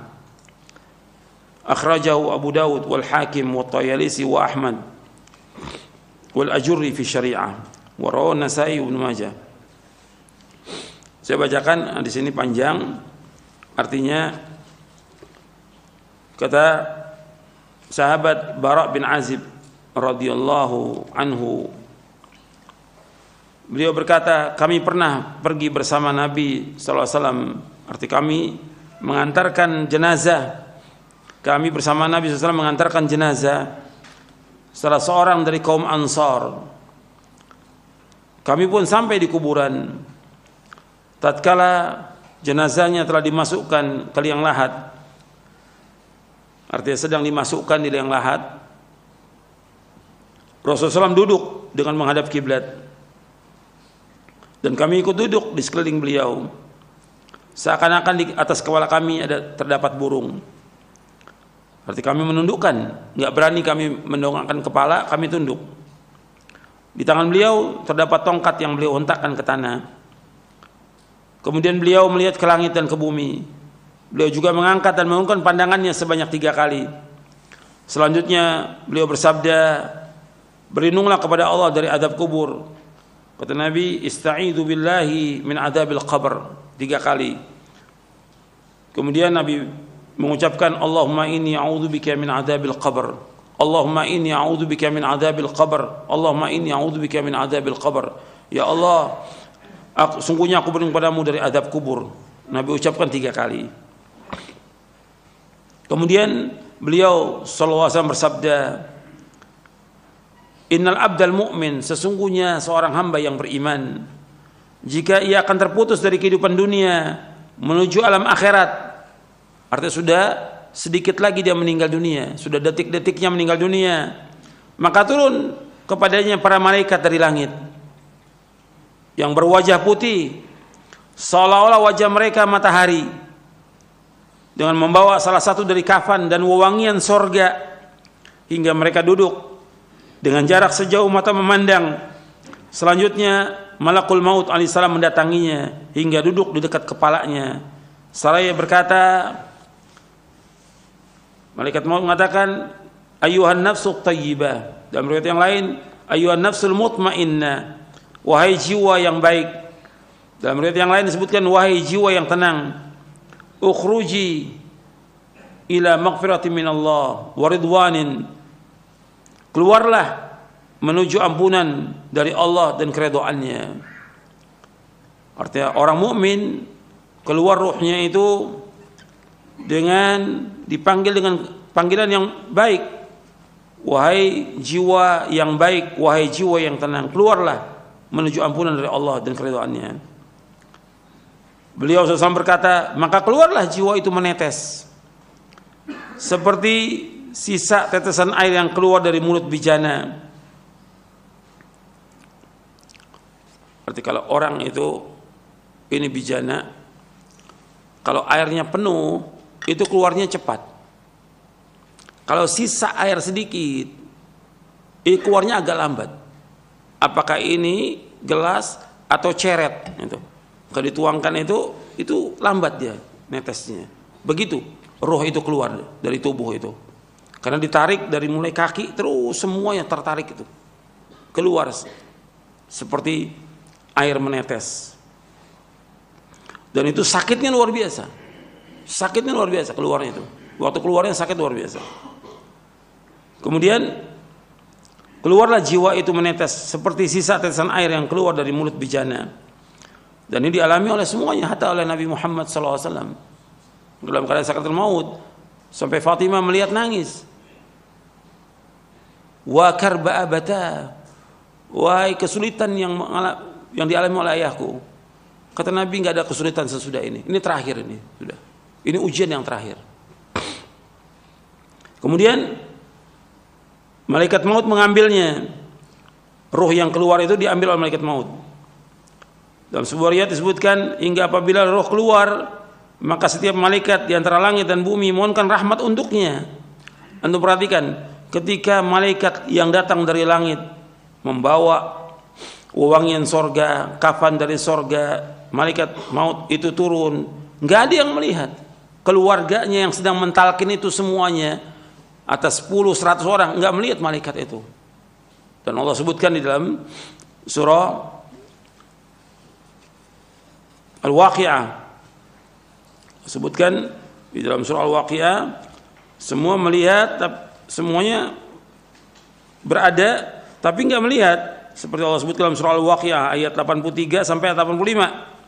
أخرجه أبو داود والحاكم والطيالسي وأحمد والأجري في الشريعة ورواه النسائي وابن Majah. Saya bacakan di sini panjang, artinya kata sahabat Bara bin Azib radhiyallahu anhu, beliau berkata, kami pernah pergi bersama Nabi SAW, arti kami mengantarkan jenazah. Kami bersama Nabi SAW mengantarkan jenazah salah seorang dari kaum Ansar. Kami pun sampai di kuburan. Tatkala jenazahnya telah dimasukkan ke liang lahat, artinya sedang dimasukkan di liang lahat, Rasulullah SAW duduk dengan menghadap kiblat, dan kami ikut duduk di sekeliling beliau. Seakan-akan di atas kepala kami terdapat burung. Arti kami menundukkan, nggak berani kami mendongakkan kepala, kami tunduk. Di tangan beliau terdapat tongkat yang beliau hentakkan ke tanah. Kemudian beliau melihat ke langit dan ke bumi. Beliau juga mengangkat dan mengungkapkan pandangannya sebanyak 3 kali. Selanjutnya beliau bersabda, berlindunglah kepada Allah dari azab kubur. Kata Nabi, ista'idzu billahi min adzabil qabr 3 kali. Kemudian Nabi mengucapkan, Allahumma inni a'udzubika min adzabil qabr. Allahumma inni a'udzubika min adzabil qabr. Allahumma inni a'udzubika min adzabil qabr. Ya Allah, sungguhnya aku berlindung padamu dari azab kubur. Nabi ucapkan 3 kali. Kemudian beliau sallallahu alaihi wasallam bersabda, innal abdal mu'min, sesungguhnya seorang hamba yang beriman, jika ia akan terputus dari kehidupan dunia menuju alam akhirat, artinya sudah sedikit lagi dia meninggal dunia, sudah detik-detiknya meninggal dunia, maka turun kepadanya para malaikat dari langit yang berwajah putih seolah-olah wajah mereka matahari, dengan membawa salah satu dari kafan dan wewangian sorga, hingga mereka duduk dengan jarak sejauh mata memandang. Selanjutnya Malakul Maut alaihissalam mendatanginya hingga duduk di dekat kepalanya. Seraya berkata, Malaikat Maut mengatakan, Ayyuhan nafsu tayyibah. Dalam riwayat yang lain, Ayyuhan nafsul mutmainnah, wahai jiwa yang baik. Dalam riwayat yang lain disebutkan, wahai jiwa yang tenang, ukhruji ila maghfiratin minallah wa ridwanin, keluarlah menuju ampunan dari Allah dan keridhaannya. Artinya orang mukmin keluar ruhnya itu dengan dipanggil dengan panggilan yang baik, wahai jiwa yang baik, wahai jiwa yang tenang, keluarlah menuju ampunan dari Allah dan keridhaannya. Beliau SAW berkata, maka keluarlah jiwa itu menetes seperti sisa tetesan air yang keluar dari mulut bijana. Berarti kalau orang itu ini bijana, kalau airnya penuh itu keluarnya cepat. Kalau sisa air sedikit, ini keluarnya agak lambat. Apakah ini gelas atau ceret? Itu. Kalau dituangkan itu lambat dia netesnya. Begitu roh itu keluar dari tubuh itu. Karena ditarik dari mulai kaki terus semuanya tertarik itu keluar seperti air menetes. Dan itu sakitnya luar biasa. Sakitnya luar biasa keluarnya itu. Waktu keluarnya sakit luar biasa. Kemudian keluarlah jiwa itu menetes seperti sisa tetesan air yang keluar dari mulut bejana. Dan ini dialami oleh semuanya, hatta oleh Nabi Muhammad SAW dalam keadaan sakaratul maut, sampai Fatimah melihat nangis. Wa karba abata, wahai kesulitan yang dialami oleh ayahku. Kata Nabi, nggak ada kesulitan sesudah ini. Ini terakhir ini sudah. Ini ujian yang terakhir. Kemudian malaikat maut mengambilnya. Ruh yang keluar itu diambil oleh malaikat maut. Dalam sebuah riwayat disebutkan, hingga apabila roh keluar, maka setiap malaikat di antara langit dan bumi mohonkan rahmat untuknya. Anda perhatikan, ketika malaikat yang datang dari langit membawa wewangian sorga, kafan dari sorga, malaikat maut itu turun, nggak ada yang melihat. Keluarganya yang sedang mentalkin itu semuanya, atas 10-100 orang, nggak melihat malaikat itu. Dan Allah sebutkan di dalam surah Al-Waqi'ah, sebutkan di dalam surah Al-Waqi'ah, semua melihat, semuanya berada tapi nggak melihat, seperti Allah sebut dalam surah Al-Waqi'ah ayat 83 sampai 85.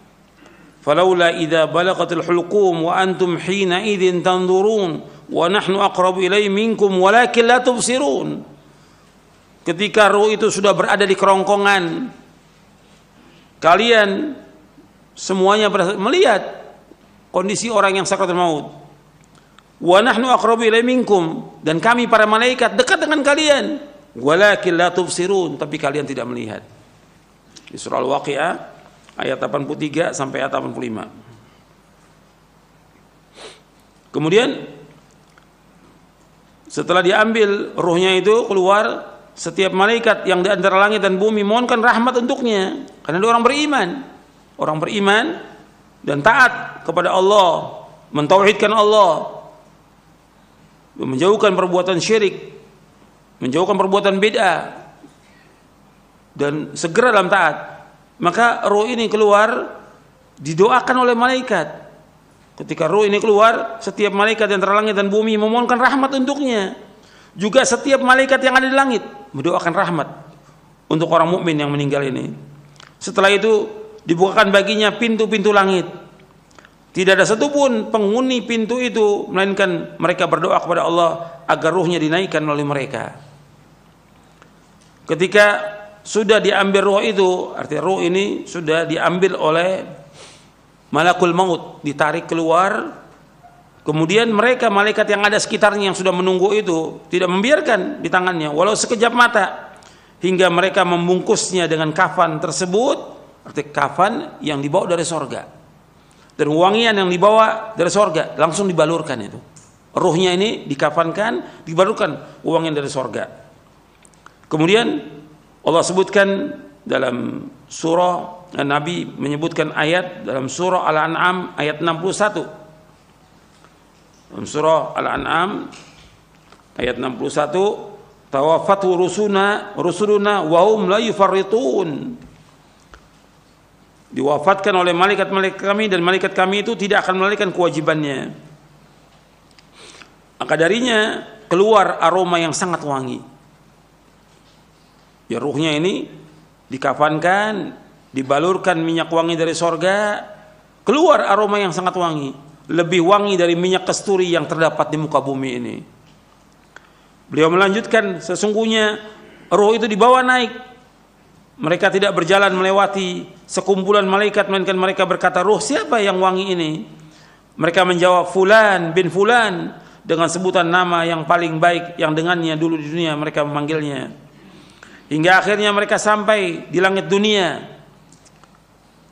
Falaula idza balaghatil hulqum wa antum hina idzin tanzurun wa nahnu aqrabu ilaihi minkum walakin la tubsirun. Ketika ruh itu sudah berada di kerongkongan, kalian semuanya melihat kondisi orang yang sakaratul maut. Wa nahnu aqrabu ilaihi minkum, dan kami para malaikat dekat dengan kalian. Walakin la tubsirun, tapi kalian tidak melihat. Di surah Al-Waqi'ah ayat 83 sampai ayat 85. Kemudian setelah diambil ruhnya itu keluar, setiap malaikat yang di antara langit dan bumi mohonkan rahmat untuknya, karena dia orang beriman. Orang beriman dan taat kepada Allah, mentauhidkan Allah, menjauhkan perbuatan syirik, menjauhkan perbuatan bid'ah, dan segera dalam taat. Maka roh ini keluar, didoakan oleh malaikat. Ketika roh ini keluar, setiap malaikat yang antara langit dan bumi memohonkan rahmat untuknya. Juga setiap malaikat yang ada di langit mendoakan rahmat untuk orang mukmin yang meninggal ini. Setelah itu dibukakan baginya pintu-pintu langit. Tidak ada satupun penghuni pintu itu melainkan mereka berdoa kepada Allah agar ruhnya dinaikkan oleh mereka. Ketika sudah diambil ruh itu, artinya ruh ini sudah diambil oleh malakul maut, ditarik keluar. Kemudian mereka malaikat yang ada sekitarnya yang sudah menunggu itu tidak membiarkan di tangannya walau sekejap mata, hingga mereka membungkusnya dengan kafan tersebut, artinya kafan yang dibawa dari sorga, dan wangian yang dibawa dari sorga langsung dibalurkan itu. Ruhnya ini dikafankan, dibalurkan wangian dari sorga. Kemudian Allah sebutkan dalam surah, Nabi menyebutkan ayat dalam surah Al-An'am ayat 61. Dalam surah Al-An'am ayat 61, tawaffatu rusuluna wa hum la yufarritun. Diwafatkan oleh malaikat-malaikat kami, dan malaikat kami itu tidak akan melalaikan kewajibannya. Maka darinya keluar aroma yang sangat wangi. Ya, ruhnya ini dikafankan, dibalurkan minyak wangi dari sorga, keluar aroma yang sangat wangi, lebih wangi dari minyak kasturi yang terdapat di muka bumi ini. Beliau melanjutkan, sesungguhnya roh itu dibawa naik. Mereka tidak berjalan melewati sekumpulan malaikat, melainkan mereka berkata, "Ruh siapa yang wangi ini?" Mereka menjawab, "Fulan bin Fulan," dengan sebutan nama yang paling baik yang dengannya dulu di dunia mereka memanggilnya. Hingga akhirnya mereka sampai di langit dunia.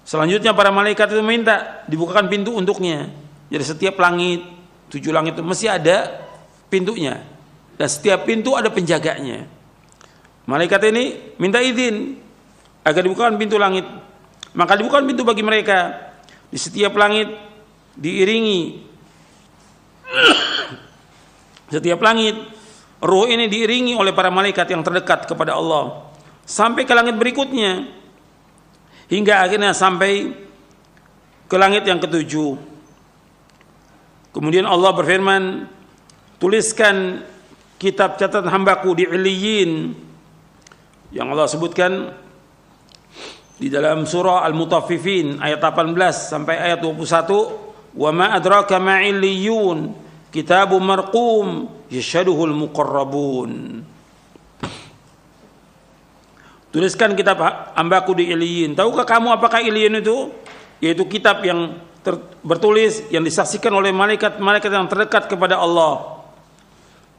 Selanjutnya para malaikat itu minta dibukakan pintu untuknya. Jadi setiap langit, 7 langit itu mesti ada pintunya, dan setiap pintu ada penjaganya. Malaikat ini minta izin agar dibukakan pintu langit. Maka dibukakan pintu bagi mereka. Di setiap langit diiringi, setiap langit roh ini diiringi oleh para malaikat yang terdekat kepada Allah sampai ke langit berikutnya, hingga akhirnya sampai ke langit yang ke-7. Kemudian Allah berfirman, tuliskan kitab catatan hambaku di Illiyin, yang Allah sebutkan di dalam surah Al-Mutaffifin ayat 18 sampai ayat 21, wa ma adraka ma illiyun kitabun marqum yashhaduhul muqarrabun. Tuliskan kitab hambaku di Illiyin. Tahukah kamu apakah Illiyin itu? Yaitu kitab yang bertulis, yang disaksikan oleh malaikat-malaikat yang terdekat kepada Allah.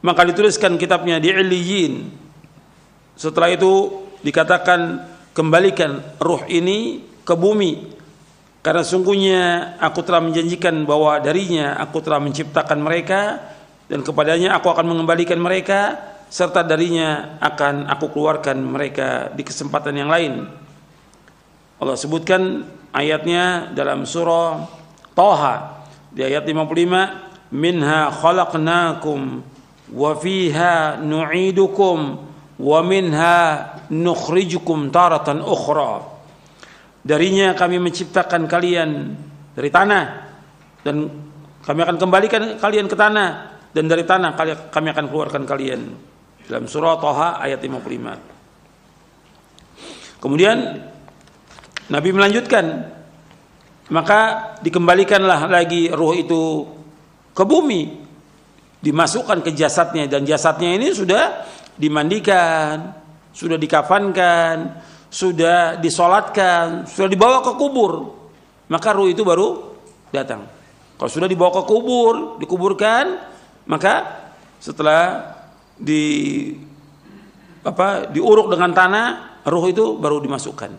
Maka dituliskan kitabnya di Illiyin. Setelah itu dikatakan, kembalikan ruh ini ke bumi, karena sungguhnya aku telah menjanjikan bahwa darinya aku telah menciptakan mereka, dan kepadanya aku akan mengembalikan mereka, serta darinya akan aku keluarkan mereka di kesempatan yang lain. Allah sebutkan ayatnya dalam surah Thaha di ayat 55, minha khalaqnakum wa fiha nu'idukum wa minha nukhrijukum taratan ukhra. Darinya kami menciptakan kalian dari tanah, dan kami akan kembalikan kalian ke tanah, dan dari tanah kami akan keluarkan kalian. Dalam surah Thaha ayat 55. Kemudian Nabi melanjutkan, maka dikembalikanlah lagi ruh itu ke bumi, dimasukkan ke jasadnya, dan jasadnya ini sudah dimandikan, sudah dikafankan, sudah disolatkan, sudah dibawa ke kubur, maka ruh itu baru datang. Kalau sudah dibawa ke kubur, dikuburkan, maka setelah diuruk dengan tanah, ruh itu baru dimasukkan.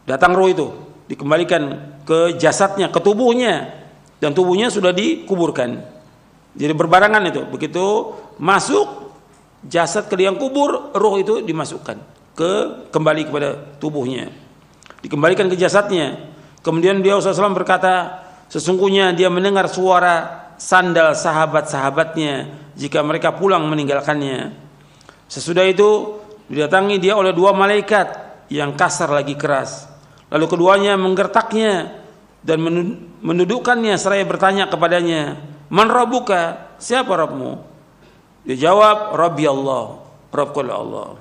Datang ruh itu, dikembalikan ke jasadnya, ke tubuhnya, dan tubuhnya sudah dikuburkan. Jadi berbarengan itu. Begitu masuk jasad ke liang kubur, ruh itu dimasukkan kembali kepada tubuhnya, dikembalikan ke jasadnya. Kemudian beliau SAW berkata, sesungguhnya dia mendengar suara sandal sahabat-sahabatnya jika mereka pulang meninggalkannya. Sesudah itu didatangi dia oleh dua malaikat yang kasar lagi keras. Lalu keduanya menggertaknya dan mendudukkannya seraya bertanya kepadanya, man rabbuka, siapa Rabbmu? Dia jawab, Rabbi Allah, Rabbku Allah.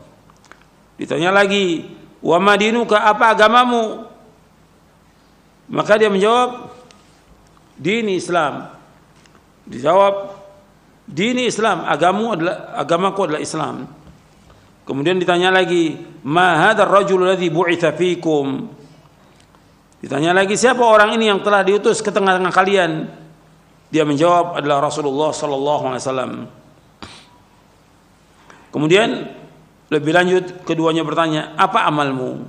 Ditanya lagi, wa madinuka, apa agamamu? Maka dia menjawab, dini Islam. Dijawab, dini Islam, agamaku adalah Islam. Kemudian ditanya lagi, ma hadzal rajul ladzi bu'itsa fikum? Ditanya lagi, siapa orang ini yang telah diutus ke tengah-tengah kalian? Dia menjawab, adalah Rasulullah sallallahu alaihi wasallam. Kemudian lebih lanjut, keduanya bertanya, apa amalmu?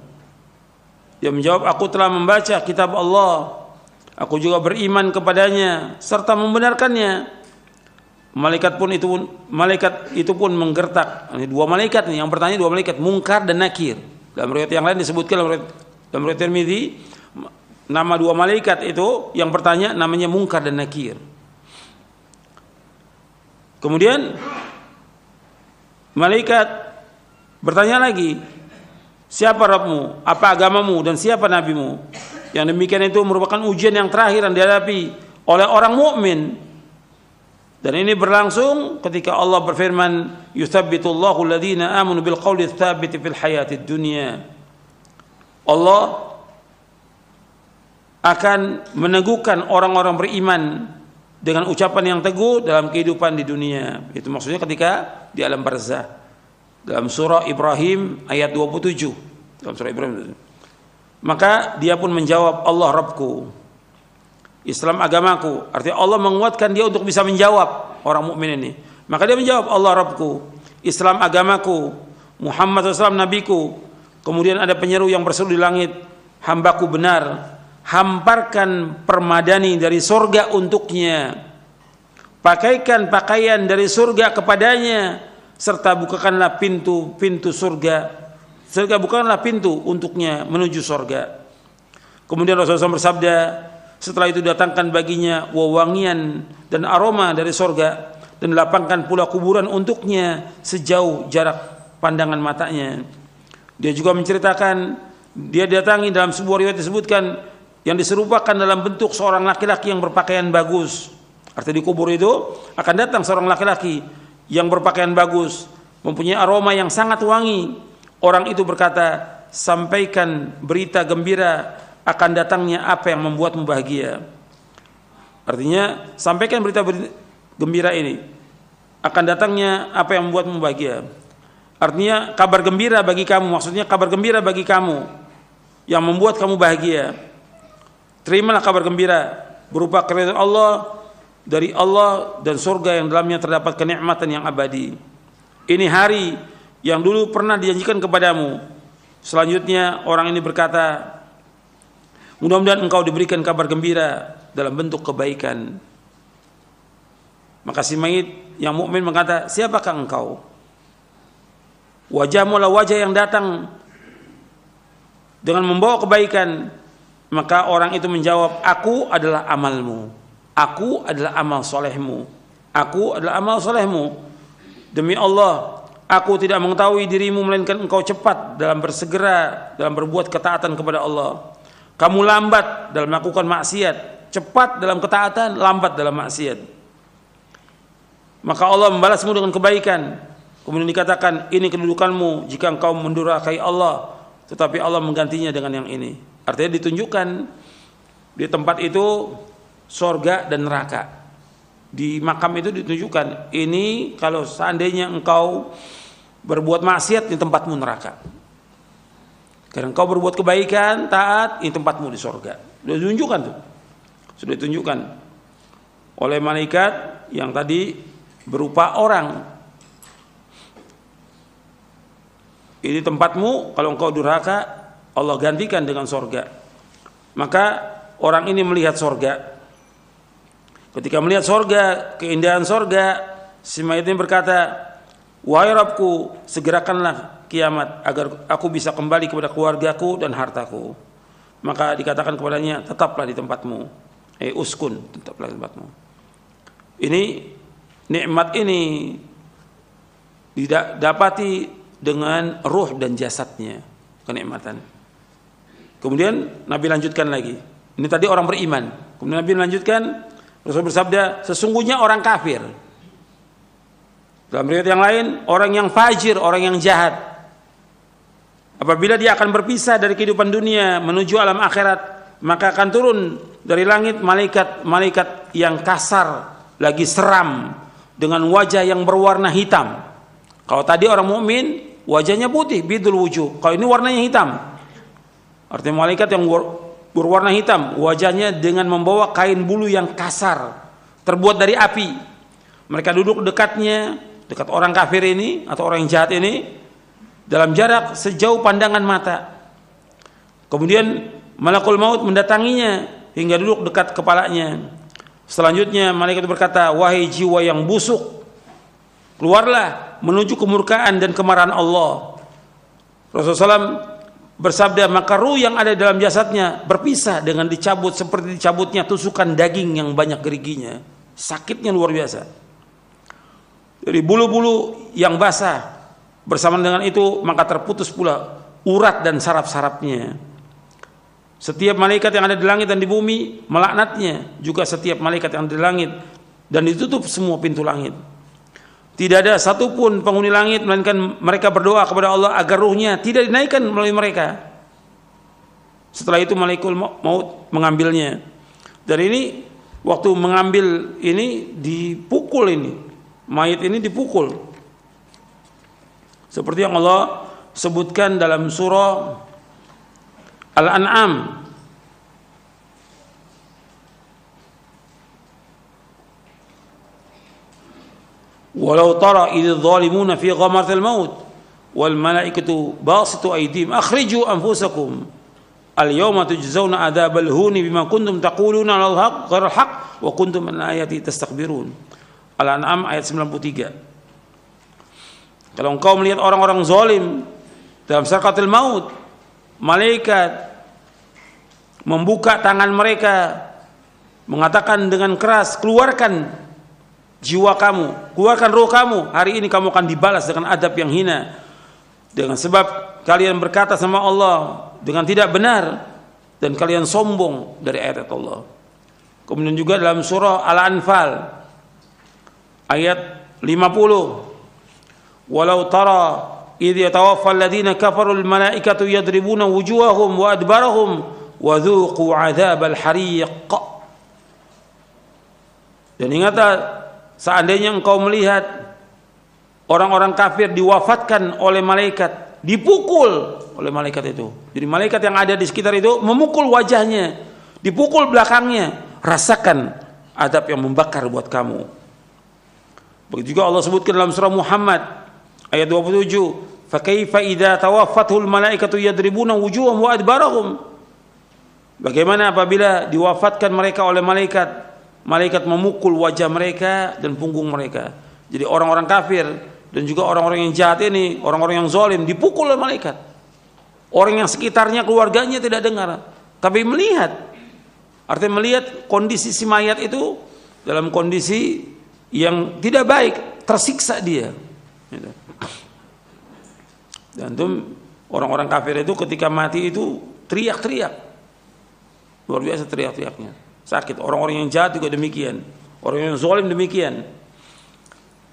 Dia menjawab, aku telah membaca kitab Allah, aku juga beriman kepadanya serta membenarkannya. Malaikat itu pun menggertak. Ini dua malaikat nih, yang bertanya dua malaikat, Munkar dan Nakir. Dalam riwayat yang lain disebutkan dalam riwayat Tirmidzi, nama dua malaikat itu yang bertanya namanya Munkar dan Nakir. Kemudian malaikat bertanya lagi, siapa Rabbmu, apa agamamu, dan siapa nabimu? Yang demikian itu merupakan ujian yang terakhir yang dihadapi oleh orang mukmin. Dan ini berlangsung ketika Allah berfirman, yutsabbitullahu alladhina amanu bil qawli tsabiti fil hayatid dunya. Allah akan meneguhkan orang-orang beriman dengan ucapan yang teguh dalam kehidupan di dunia. Itu maksudnya ketika di alam barzah. Dalam surah Ibrahim ayat 27. Dalam surah Ibrahim. Maka dia pun menjawab, Allah Rabbku, Islam agamaku. Artinya Allah menguatkan dia untuk bisa menjawab orang mukmin ini. Maka dia menjawab, Allah Rabbku, Islam agamaku, Muhammad SAW nabiku. Kemudian ada penyeru yang berseru di langit, hambaku benar, hamparkan permadani dari surga untuknya, pakaikan pakaian dari surga kepadanya, serta bukakanlah pintu surga. Serta bukakanlah pintu untuknya menuju surga. Kemudian Rasulullah SAW bersabda, setelah itu datangkan baginya wewangian dan aroma dari surga, dan lapangkan pula kuburan untuknya sejauh jarak pandangan matanya. Dia juga menceritakan, dia datangi dalam sebuah riwayat disebutkan, yang diserupakan dalam bentuk seorang laki-laki yang berpakaian bagus, Artinya di kubur itu akan datang seorang laki-laki yang berpakaian bagus, mempunyai aroma yang sangat wangi. Orang itu berkata, sampaikan berita gembira akan datangnya apa yang membuatmu bahagia. Artinya sampaikan berita gembira ini, akan datangnya apa yang membuatmu bahagia. Artinya kabar gembira bagi kamu, maksudnya kabar gembira bagi kamu yang membuat kamu bahagia. Terimalah kabar gembira berupa keridhaan Allah, dari Allah dan surga yang dalamnya terdapat kenikmatan yang abadi. Ini hari yang dulu pernah dijanjikan kepadamu. Selanjutnya orang ini berkata, mudah-mudahan engkau diberikan kabar gembira dalam bentuk kebaikan. Maka si mayit yang mukmin berkata, siapakah engkau? Wajahmu adalah wajah yang datang dengan membawa kebaikan. Maka orang itu menjawab, aku adalah amalmu. Aku adalah amal solehmu. Aku adalah amal solehmu. Demi Allah, aku tidak mengetahui dirimu melainkan engkau cepat dalam bersegera, dalam berbuat ketaatan kepada Allah. Kamu lambat dalam melakukan maksiat, cepat dalam ketaatan, lambat dalam maksiat. Maka Allah membalasmu dengan kebaikan. Kemudian dikatakan, ini kedudukanmu jika engkau mendurhakai Allah, tetapi Allah menggantinya dengan yang ini. Artinya ditunjukkan di tempat itu surga dan neraka. Di makam itu ditunjukkan, ini kalau seandainya engkau berbuat maksiat, di tempatmu neraka. Karena engkau berbuat kebaikan, taat, ini tempatmu di surga. Sudah ditunjukkan tuh. Sudah ditunjukkan oleh malaikat yang tadi berupa orang. Ini tempatmu, kalau engkau durhaka, Allah gantikan dengan surga. Maka orang ini melihat surga. Ketika melihat surga, keindahan surga, si mayit ini berkata, wahai Rabbku, segerakanlah kiamat agar aku bisa kembali kepada keluargaku dan hartaku. Maka dikatakan kepadanya, tetaplah di tempatmu. Uskun, tetaplah di tempatmu. Ini nikmat ini didapati dengan ruh dan jasadnya, kenikmatan. Kemudian Nabi lanjutkan lagi. Ini tadi orang beriman. Kemudian Nabi lanjutkan, Rasul bersabda, sesungguhnya orang kafir. Dalam riwayat yang lain, orang yang fajir, orang yang jahat. Apabila dia akan berpisah dari kehidupan dunia menuju alam akhirat, maka akan turun dari langit malaikat yang kasar, lagi seram, dengan wajah yang berwarna hitam. Kalau tadi orang mukmin wajahnya putih, bidul wujuh. Kalau ini warnanya hitam. Artinya malaikat yang berwarna hitam, wajahnya dengan membawa kain bulu yang kasar, terbuat dari api. Mereka duduk dekatnya, dekat orang kafir ini atau orang yang jahat ini, dalam jarak sejauh pandangan mata. Kemudian malakul maut mendatanginya hingga duduk dekat kepalanya. Selanjutnya malaikat berkata, wahai jiwa yang busuk, keluarlah menuju kemurkaan dan kemarahan Allah. Rasulullah SAW bersabda, maka ruh yang ada dalam jasadnya berpisah dengan dicabut seperti dicabutnya tusukan daging yang banyak geriginya. Sakitnya luar biasa. Dari bulu-bulu yang basah, bersamaan dengan itu maka terputus pula urat dan saraf-sarafnya. Setiap malaikat yang ada di langit dan di bumi melaknatnya, juga setiap malaikat yang ada di langit, dan ditutup semua pintu langit. Tidak ada satupun penghuni langit melainkan mereka berdoa kepada Allah agar ruhnya tidak dinaikkan melalui mereka. Setelah itu malaikat maut mengambilnya. Dan ini waktu mengambil ini dipukul ini. Mayit ini dipukul. Seperti yang Allah sebutkan dalam surah Al-An'am. Walau tara idh zalimuna fi ghamaratil maut wal malaikatu basitu aydihim akhriju anfusakum al yawma tujzauna adzabal huni bima kuntum taquluna al haqq ghairal haqq wa kuntum an ayati tastakbirun. Al-An'am ayat 93. Kalau engkau melihat orang-orang zalim dalam sakaratul maut, malaikat membuka tangan mereka mengatakan dengan keras, keluarkan jiwa kamu, keluarkan roh kamu, hari ini kamu akan dibalas dengan adab yang hina, dengan sebab kalian berkata sama Allah dengan tidak benar dan kalian sombong dari ayat Allah. Kemudian juga dalam surah Al-Anfal ayat 50, walau tara idh yatawaffa alladhina kafaru al-malaikatu yadribuna wujuhahum wa adbarahum wa dhuqu 'adzabal hariq. Dan ingatlah seandainya engkau melihat orang-orang kafir diwafatkan oleh malaikat, dipukul oleh malaikat itu. Jadi malaikat yang ada di sekitar itu memukul wajahnya, dipukul belakangnya. Rasakan adab yang membakar buat kamu. Begitu juga Allah sebutkan dalam surah Muhammad ayat 27, fa kaifa idza tawaffathul malaikatu yadribuna wujuhahum wa adbarahum. Bagaimana apabila diwafatkan mereka oleh malaikat, malaikat memukul wajah mereka dan punggung mereka. Jadi orang-orang kafir dan juga orang-orang yang jahat ini, orang-orang yang zalim dipukul oleh malaikat. Orang yang sekitarnya, keluarganya tidak dengar, tapi melihat. Artinya melihat kondisi si mayat itu dalam kondisi yang tidak baik, tersiksa dia. Dan itu orang-orang kafir itu ketika mati itu teriak-teriak, luar biasa teriak-teriaknya, sakit. Orang-orang yang jahat juga demikian, orang yang zalim demikian.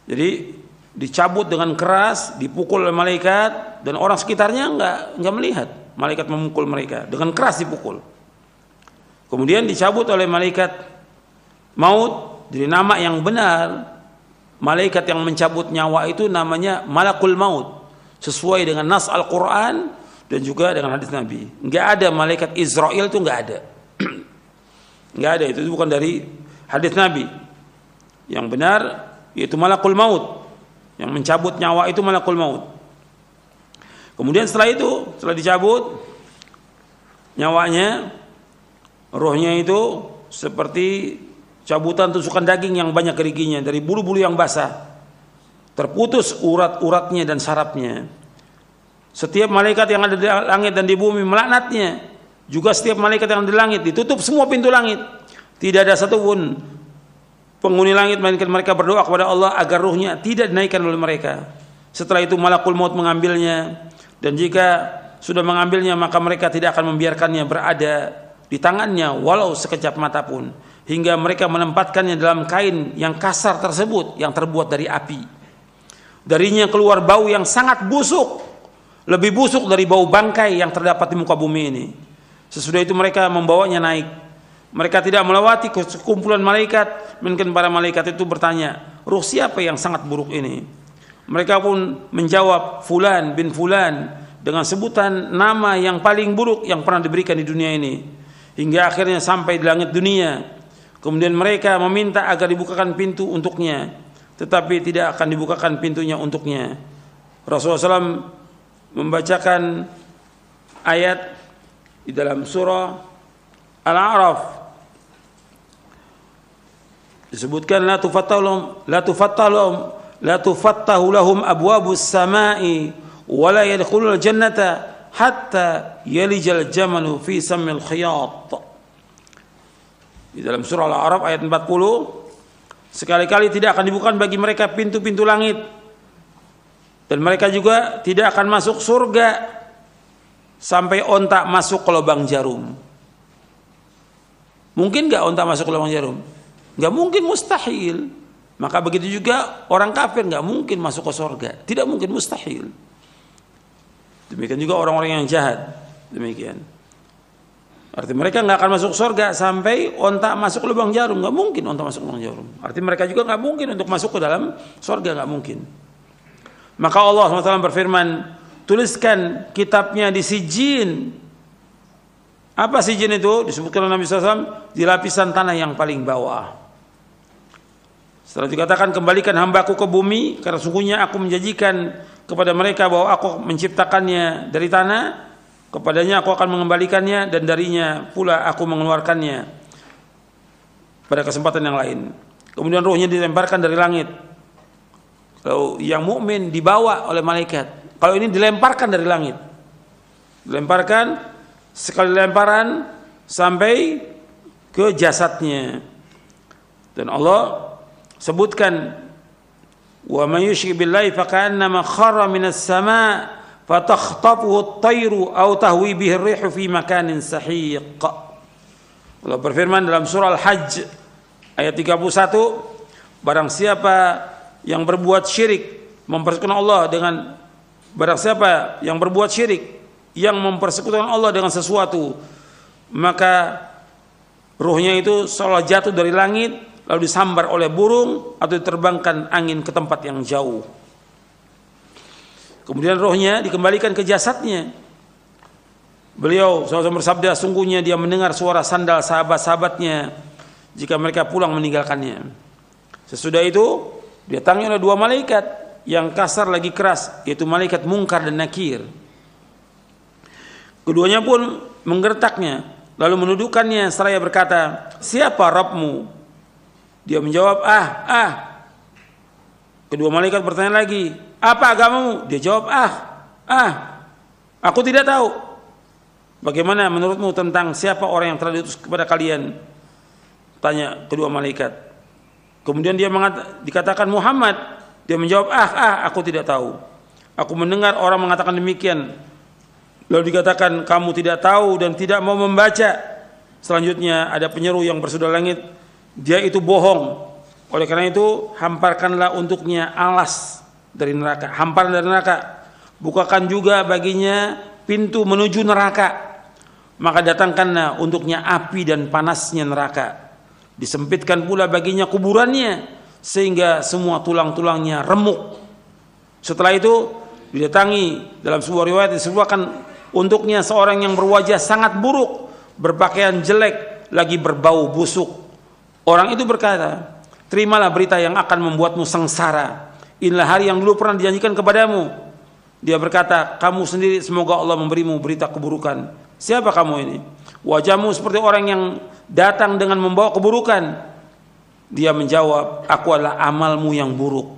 Jadi dicabut dengan keras, dipukul oleh malaikat, dan orang sekitarnya enggak melihat malaikat memukul mereka, dengan keras dipukul. Kemudian dicabut oleh malaikat maut. Jadi nama yang benar malaikat yang mencabut nyawa itu namanya malakul maut, sesuai dengan nas Al-Quran dan juga dengan hadis Nabi. Enggak ada malaikat Israel, itu enggak ada. Enggak ada, itu bukan dari hadis Nabi. Yang benar yaitu malakul maut, yang mencabut nyawa itu malakul maut. Kemudian setelah itu, setelah dicabut nyawanya, rohnya itu seperti cabutan tusukan daging yang banyak geriginya dari bulu-bulu yang basah, terputus urat-uratnya dan sarafnya. Setiap malaikat yang ada di langit dan di bumi melaknatnya, juga setiap malaikat yang ada di langit, ditutup semua pintu langit. Tidak ada satupun penghuni langit melainkan mereka berdoa kepada Allah agar ruhnya tidak dinaikkan oleh mereka. Setelah itu malakul maut mengambilnya, dan jika sudah mengambilnya maka mereka tidak akan membiarkannya berada di tangannya walau sekejap mata pun, hingga mereka menempatkannya dalam kain yang kasar tersebut yang terbuat dari api. Darinya keluar bau yang sangat busuk, lebih busuk dari bau bangkai yang terdapat di muka bumi ini. Sesudah itu mereka membawanya naik. Mereka tidak melewati sekumpulan malaikat, melainkan para malaikat itu bertanya, ruh siapa yang sangat buruk ini? Mereka pun menjawab, Fulan bin Fulan, dengan sebutan nama yang paling buruk yang pernah diberikan di dunia ini. Hingga akhirnya sampai di langit dunia. Kemudian mereka meminta agar dibukakan pintu untuknya, tetapi tidak akan dibukakan pintunya untuknya. Rasulullah SAW membacakan ayat di dalam surah Al-A'raf, disebutkan la tufattahu lahum abwabus samai wa la yadkhulul jannata hatta yalijal jamalu fi sammil khiyat. Di dalam surah Al-A'raf ayat 40, sekali-kali tidak akan dibuka bagi mereka pintu-pintu langit, dan mereka juga tidak akan masuk surga sampai onta masuk ke lubang jarum. Mungkin enggak onta masuk ke lubang jarum? Enggak mungkin, mustahil. Maka begitu juga orang kafir enggak mungkin masuk ke surga, tidak mungkin, mustahil. Demikian juga orang-orang yang jahat, demikian. Artinya mereka nggak akan masuk surga sampai onta masuk ke lubang jarum, nggak mungkin onta masuk ke lubang jarum. Artinya mereka juga nggak mungkin untuk masuk ke dalam surga, nggak mungkin. Maka Allah SWT berfirman, tuliskan kitabnya di sijin. Apa sijin itu? Disebutkan oleh Nabi SAW, di lapisan tanah yang paling bawah. Setelah dikatakan, kembalikan hambaku ke bumi, karena sungguhnya aku menjanjikan kepada mereka bahwa aku menciptakannya dari tanah, kepadanya aku akan mengembalikannya, dan darinya pula aku mengeluarkannya pada kesempatan yang lain. Kemudian ruhnya dilemparkan dari langit. Kalau yang mukmin dibawa oleh malaikat, kalau ini dilemparkan dari langit, dilemparkan sekali lemparan sampai ke jasadnya. Dan Allah sebutkan, wa may yusyrik billahi faka'annama kharra minas sama' fatakhtafuhu at-tayru aw tahwi bihi ar-rihu fi makanin sahiq. Allah berfirman dalam surah Al-Hajj ayat 31, barang siapa yang berbuat syirik mempersekutukan Allah dengan barang siapa yang berbuat syirik yang mempersekutukan Allah dengan sesuatu, maka ruhnya itu seolah jatuh dari langit lalu disambar oleh burung atau diterbangkan angin ke tempat yang jauh. Kemudian rohnya dikembalikan ke jasadnya. Beliau SAW bersabda, sungguhnya dia mendengar suara sandal sahabat-sahabatnya jika mereka pulang meninggalkannya. Sesudah itu didatangi oleh dua malaikat yang kasar lagi keras, yaitu malaikat Munkar dan Nakir. Keduanya pun menggertaknya, lalu menundukkannya seraya berkata, siapa Rabbmu? Dia menjawab, Kedua malaikat bertanya lagi, apa agamamu? Dia jawab, aku tidak tahu. Bagaimana menurutmu tentang siapa orang yang telah diutus kepada kalian? Tanya kedua malaikat. Kemudian dia dikatakan Muhammad. Dia menjawab, aku tidak tahu. Aku mendengar orang mengatakan demikian. Lalu dikatakan, kamu tidak tahu dan tidak mau membaca. Selanjutnya ada penyeru yang bersudah langit, dia itu bohong. Oleh karena itu hamparkanlah untuknya alas dari neraka, hamparan dari neraka. Bukakan juga baginya pintu menuju neraka. Maka datangkanlah untuknya api dan panasnya neraka. Disempitkan pula baginya kuburannya sehingga semua tulang-tulangnya remuk. Setelah itu didatangi dalam sebuah riwayat disebutkan untuknya seorang yang berwajah sangat buruk, berpakaian jelek, lagi berbau busuk. Orang itu berkata, terimalah berita yang akan membuatmu sengsara. Inilah hari yang dulu pernah dijanjikan kepadamu. Dia berkata, kamu sendiri semoga Allah memberimu berita keburukan. Siapa kamu ini? Wajahmu seperti orang yang datang dengan membawa keburukan. Dia menjawab, aku adalah amalmu yang buruk.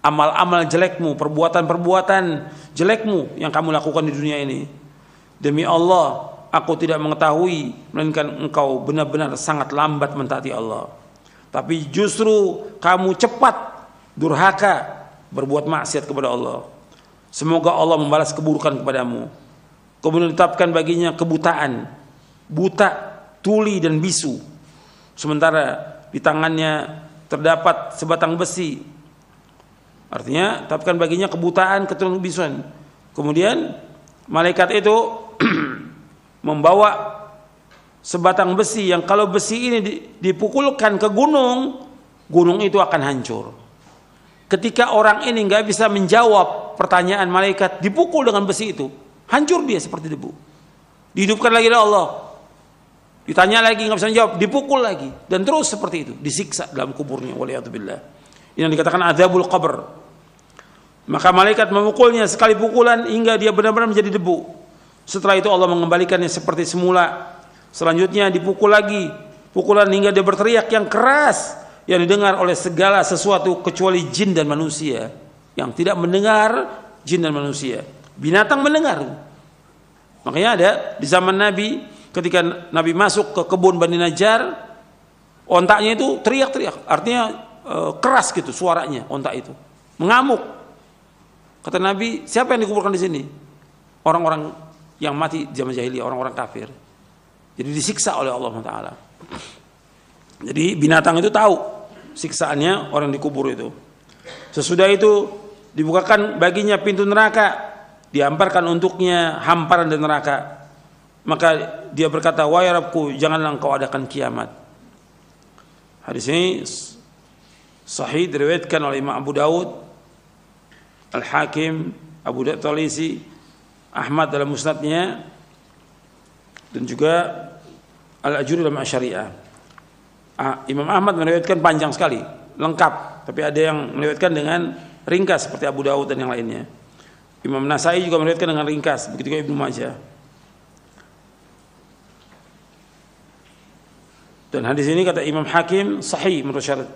Amal-amal jelekmu, perbuatan-perbuatan jelekmu yang kamu lakukan di dunia ini. Demi Allah, aku tidak mengetahui, melainkan engkau benar-benar sangat lambat mentaati Allah. Tapi justru kamu cepat durhaka berbuat maksiat kepada Allah. Semoga Allah membalas keburukan kepadamu. Kemudian ditetapkan baginya kebutaan, buta, tuli dan bisu. Sementara di tangannya terdapat sebatang besi. Artinya tetapkan baginya kebutaan, keturunan bisuan. Kemudian malaikat itu membawa sebatang besi yang kalau besi ini dipukulkan ke gunung, gunung itu akan hancur. Ketika orang ini nggak bisa menjawab pertanyaan malaikat, dipukul dengan besi itu, hancur dia seperti debu. Dihidupkan lagi oleh Allah. Ditanya lagi nggak bisa menjawab, dipukul lagi dan terus seperti itu, disiksa dalam kuburnya. Waliyadzubillah. Ini yang dikatakan azabul qabr. Maka malaikat memukulnya sekali pukulan hingga dia benar-benar menjadi debu. Setelah itu Allah mengembalikannya seperti semula. Selanjutnya dipukul lagi, pukulan hingga dia berteriak yang keras yang didengar oleh segala sesuatu kecuali jin dan manusia. Yang tidak mendengar jin dan manusia. Binatang mendengar. Makanya ada di zaman Nabi, ketika Nabi masuk ke kebun Bani Najjar, ontaknya itu teriak-teriak, artinya keras gitu suaranya ontak itu, mengamuk. Kata Nabi, siapa yang dikuburkan di sini? Orang-orang yang mati zaman jahiliyah, orang-orang kafir. Jadi disiksa oleh Allah Taala. Jadi binatang itu tahu siksaannya orang dikubur itu. Sesudah itu dibukakan baginya pintu neraka, dihamparkan untuknya hamparan dari neraka. Maka dia berkata, wahai Rabbku, janganlah engkau adakan kiamat. Hadis ini sahih diriwayatkan oleh Imam Abu Daud, Al-Hakim, Abu Daud Thalisi, Ahmad dalam musnadnya, dan juga Al-Ajuri dalam Asy-Syariah. Imam Ahmad meriwayatkan panjang sekali, lengkap, tapi ada yang meriwayatkan dengan ringkas seperti Abu Daud dan yang lainnya. Imam Nasai juga meriwayatkan dengan ringkas, begitu juga Ibnu Majah. Dan hadis ini kata Imam Hakim sahih menurut syarat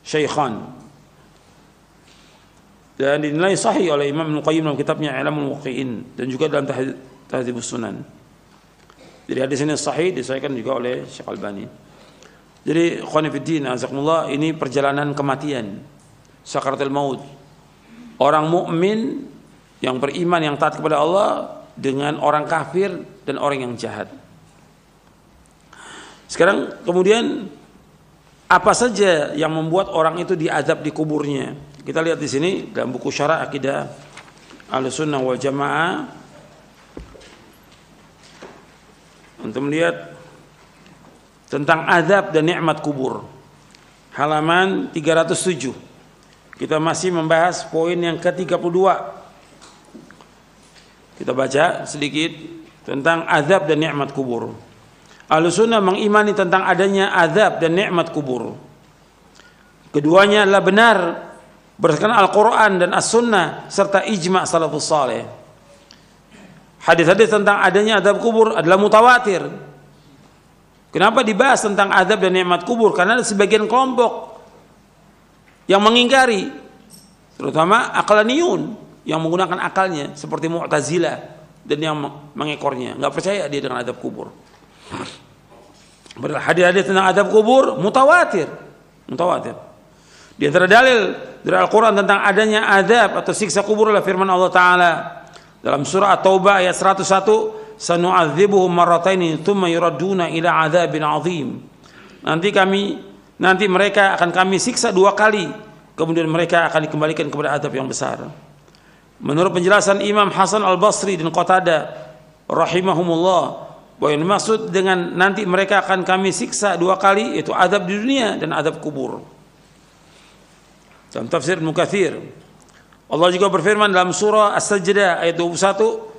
Syaikhan. Dan dinilai sahih oleh Imam Ibnu Qayyim dalam kitabnya I'lamul Muwaqqi'in dan juga dalam Tahdzibus Sunan. Jadi hadis ini sahih, disahihkan juga oleh Syekh Albani. Jadi ikhwan fillah azakumullah, ini perjalanan kematian, sakaratul maut. Orang mukmin yang beriman yang taat kepada Allah dengan orang kafir dan orang yang jahat. Sekarang kemudian apa saja yang membuat orang itu diazab di kuburnya? Kita lihat di sini dalam buku Syarah Aqidah Ahlussunnah wal Jamaah. Untuk melihat tentang azab dan nikmat kubur. Halaman 307. Kita masih membahas poin yang ke-32. Kita baca sedikit tentang azab dan nikmat kubur. Ahlussunnah mengimani tentang adanya azab dan nikmat kubur. Keduanya adalah benar berdasarkan Al-Quran dan As-Sunnah serta ijma' salafus saleh. Hadis-hadis tentang adanya azab kubur adalah mutawatir. Kenapa dibahas tentang azab dan nikmat kubur? Karena ada sebagian kelompok yang mengingkari, terutama aqlaniyun yang menggunakan akalnya seperti Mu'tazilah dan yang mengekornya, nggak percaya dia dengan azab kubur. Hadis-hadis tentang azab kubur mutawatir. Di antara dalil dari Al-Quran tentang adanya azab atau siksa kubur adalah firman Allah Ta'ala dalam surah At-Taubah ayat 101, sanu'adzibuhum marrataini tsumma yuradduna ila adzabin 'adzim. Nanti mereka akan kami siksa 2 kali, kemudian mereka akan dikembalikan kepada azab yang besar. Menurut penjelasan Imam Hasan Al-Basri dan Qatadah rahimahumullah, bahwa yang dimaksud dengan nanti mereka akan kami siksa 2 kali yaitu azab di dunia dan azab kubur. Dalam tafsir Ibnu Katsir, Allah juga berfirman dalam surah As-Sajdah ayat 21,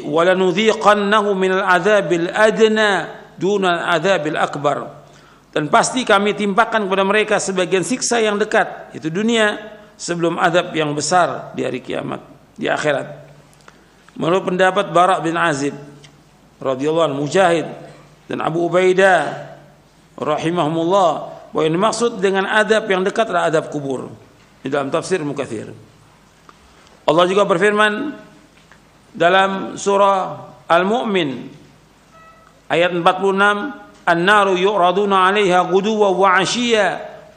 وَلَنُذِيقَنَّهُ مِنَ الْعَذَابِ الْأَدْنَى دُونَ الْعَذَابِ الْأَكْبَرِ. Dan pasti kami timpakan kepada mereka sebagian siksa yang dekat, itu dunia, sebelum azab yang besar di hari kiamat, di akhirat. Menurut pendapat Bara' bin Azib radhiyallahu anhu, Mujahid dan Abu Ubaidah rahimahumullah, bahwa yang dimaksud dengan azab yang dekat adalah azab kubur. Di dalam tafsir Ibnu Katsir, Allah juga berfirman dalam surah Al-Mu'min ayat 46, an-naru yu'raduna 'alaiha ghuduwan wa 'ashiyya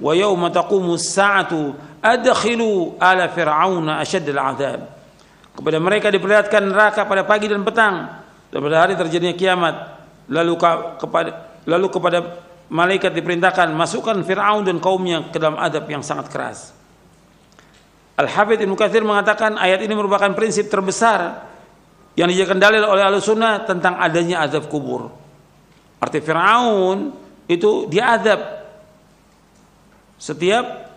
wa yawma taqumu as-sa'atu adkhilu ala fir'auna asyaddal 'adzab. Kepada mereka diperlihatkan neraka pada pagi dan petang, dan pada hari terjadinya kiamat, lalu kepada malaikat diperintahkan masukkan Fir'aun dan kaumnya ke dalam azab yang sangat keras. Al-Hafidz Ibnu Katsir mengatakan ayat ini merupakan prinsip terbesar yang dijadikan dalil oleh Ahlussunnah tentang adanya azab kubur. Arti Fir'aun itu diazab setiap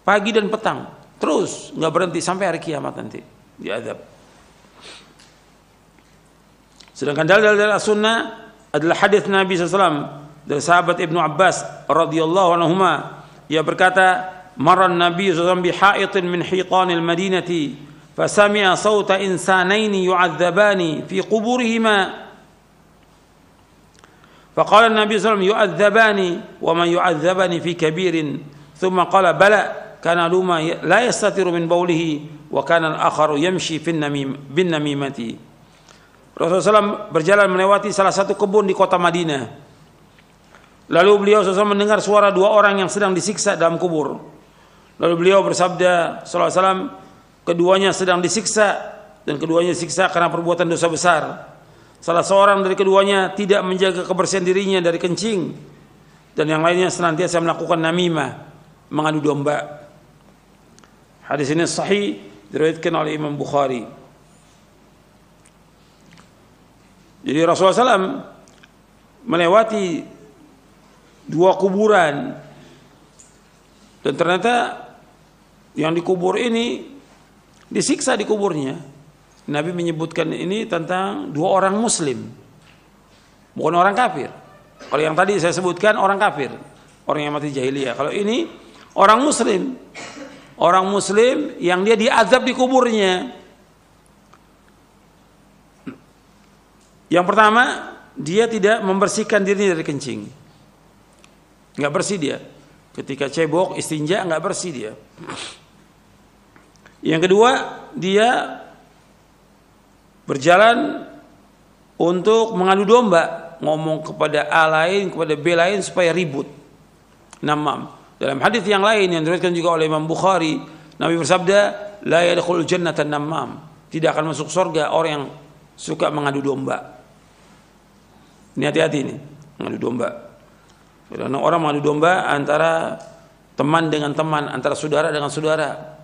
pagi dan petang, terus nggak berhenti sampai hari kiamat nanti diazab. Sedangkan dalil dari As-Sunnah adalah hadis Nabi SAW dari sahabat Ibnu Abbas radhiyallahu anhuma, ia berkata, marran Nabi SAW bihaitin min hitanil Madinati fasami'a sawta insanaini yu'adzabani fi quburihima faqala Nabi SAW yu'adzabani wa man yu'adzabani fi kabirin thumma qala bala kana luma la yastatiru min bawlihi wa kana al-akharu yamshi bin namimati. Rasulullah SAW berjalan melewati salah satu kebun di kota Madinah. Lalu beliau SAW mendengar suara 2 orang yang sedang disiksa dalam kubur. Lalu beliau bersabda sallallahu alaihi wasallam, keduanya sedang disiksa dan keduanya disiksa karena perbuatan dosa besar. Salah seorang dari keduanya tidak menjaga kebersihan dirinya dari kencing, dan yang lainnya senantiasa melakukan namimah, mengadu domba. Hadis ini sahih, diriwayatkan oleh Imam Bukhari. Jadi Rasulullah SAW melewati 2 kuburan, dan ternyata yang dikubur ini disiksa di kuburnya. Nabi menyebutkan ini tentang 2 orang muslim, bukan orang kafir. Kalau yang tadi saya sebutkan orang kafir, orang yang mati jahiliyah. Kalau ini orang muslim yang dia diazab di kuburnya. Yang pertama, dia tidak membersihkan dirinya dari kencing, nggak bersih dia. Ketika cebok, istinja, nggak bersih dia. Yang kedua, dia berjalan untuk mengadu domba, ngomong kepada A lain, kepada B lain supaya ribut, namam. Dalam hadis yang lain yang diriwayatkan juga oleh Imam Bukhari, Nabi bersabda, la yadkhulul jannata namam, tidak akan masuk surga orang yang suka mengadu domba. Ini hati-hati ini. Mengadu domba. Karena orang mengadu domba antara teman dengan teman, antara saudara dengan saudara,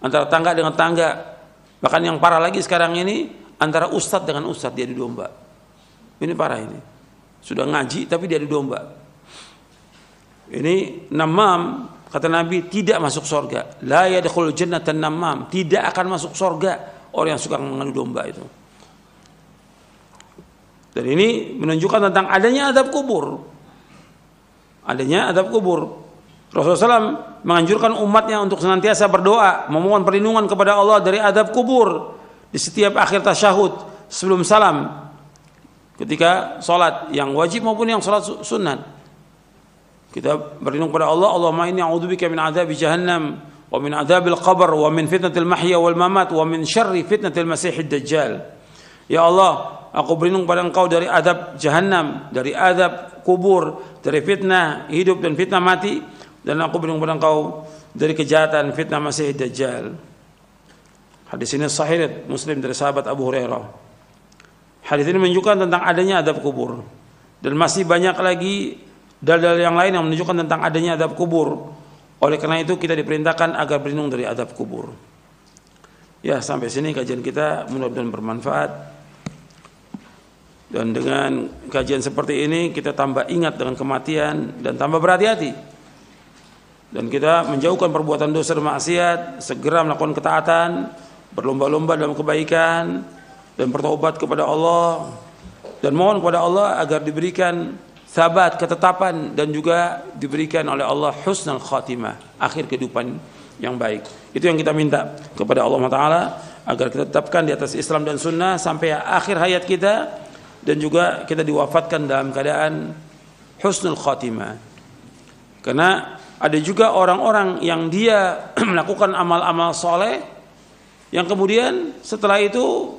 antara tangga dengan tangga. Bahkan yang parah lagi sekarang ini antara ustadz dengan ustadz dia adu domba. Ini parah ini. Sudah ngaji tapi dia adu domba. Ini namam, kata Nabi, tidak masuk surga. La yadkhulul jannata namam, tidak akan masuk surga orang yang suka mengadu domba itu. Dan ini menunjukkan tentang adanya azab kubur. Adanya azab kubur. Rasulullah SAW menganjurkan umatnya untuk senantiasa berdoa, memohon perlindungan kepada Allah dari azab kubur di setiap akhir tasyahud sebelum salam, ketika sholat yang wajib maupun yang sholat sunat. Kita berlindung kepada Allah. Allahumma inni a'udzubika min adzabi jahannam wa min adzabil qabr wa min fitnatil mahya wal mamat wa min syarri fitnatil masiihid dajjal. Ya Allah, aku berlindung pada Engkau dari azab jahannam, dari azab kubur, dari fitnah hidup dan fitnah mati, dan aku berlindung pada Engkau dari kejahatan fitnah masiihid dajjal. Hadis ini sahih Muslim dari sahabat Abu Hurairah. Hadis ini menunjukkan tentang adanya azab kubur, dan masih banyak lagi dalil yang lain yang menunjukkan tentang adanya azab kubur. Oleh karena itu kita diperintahkan agar berlindung dari azab kubur. Ya, sampai sini kajian kita, mudah-mudahan bermanfaat. Dan dengan kajian seperti ini kita tambah ingat dengan kematian dan tambah berhati-hati. Dan kita menjauhkan perbuatan dosa dan maksiat, segera melakukan ketaatan, berlomba-lomba dalam kebaikan, dan bertobat kepada Allah, dan mohon kepada Allah agar diberikan sabat, ketetapan, dan juga diberikan oleh Allah husnul khatimah, akhir kehidupan yang baik. Itu yang kita minta kepada Allah Ta'ala, agar kita tetapkan di atas Islam dan Sunnah sampai akhir hayat kita, dan juga kita diwafatkan dalam keadaan husnul khatimah. Karena ada juga orang-orang yang dia melakukan amal-amal soleh, yang kemudian setelah itu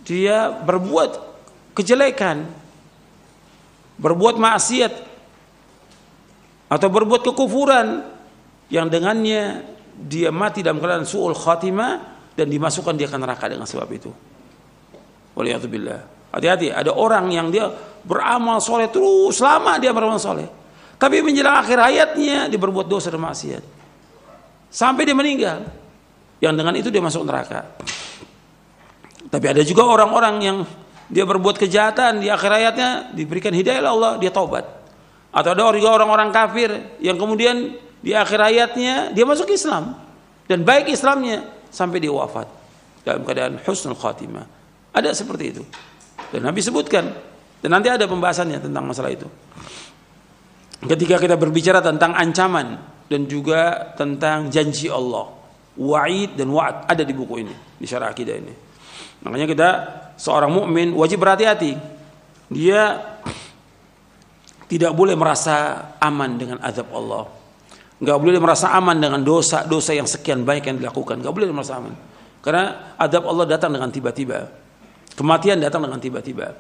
dia berbuat kejelekan, berbuat maksiat, atau berbuat kekufuran, yang dengannya dia mati dalam keadaan su'ul khatimah, dan dimasukkan dia ke neraka dengan sebab itu. Waliyatubillah. Hati-hati, ada orang yang dia beramal soleh terus lama, dia beramal soleh, tapi menjelang akhir hayatnya dia berbuat dosa dan maksiat sampai dia meninggal, yang dengan itu dia masuk neraka. Tapi ada juga orang-orang yang dia berbuat kejahatan, di akhir hayatnya diberikan hidayah Allah, dia taubat. Atau ada juga orang-orang kafir yang kemudian di akhir hayatnya dia masuk Islam, dan baik Islamnya sampai dia wafat dalam keadaan husnul khatimah. Ada seperti itu, dan Nabi sebutkan, dan nanti ada pembahasannya tentang masalah itu. Ketika kita berbicara tentang ancaman dan juga tentang janji Allah, wa'id dan wa'ad, ada di buku ini, di Syarah Akidah ini. Makanya kita, seorang mukmin wajib berhati-hati. Dia tidak boleh merasa aman dengan azab Allah, nggak boleh merasa aman dengan dosa-dosa yang sekian baik yang dilakukan, nggak boleh merasa aman. Karena azab Allah datang dengan tiba-tiba, kematian datang dengan tiba-tiba.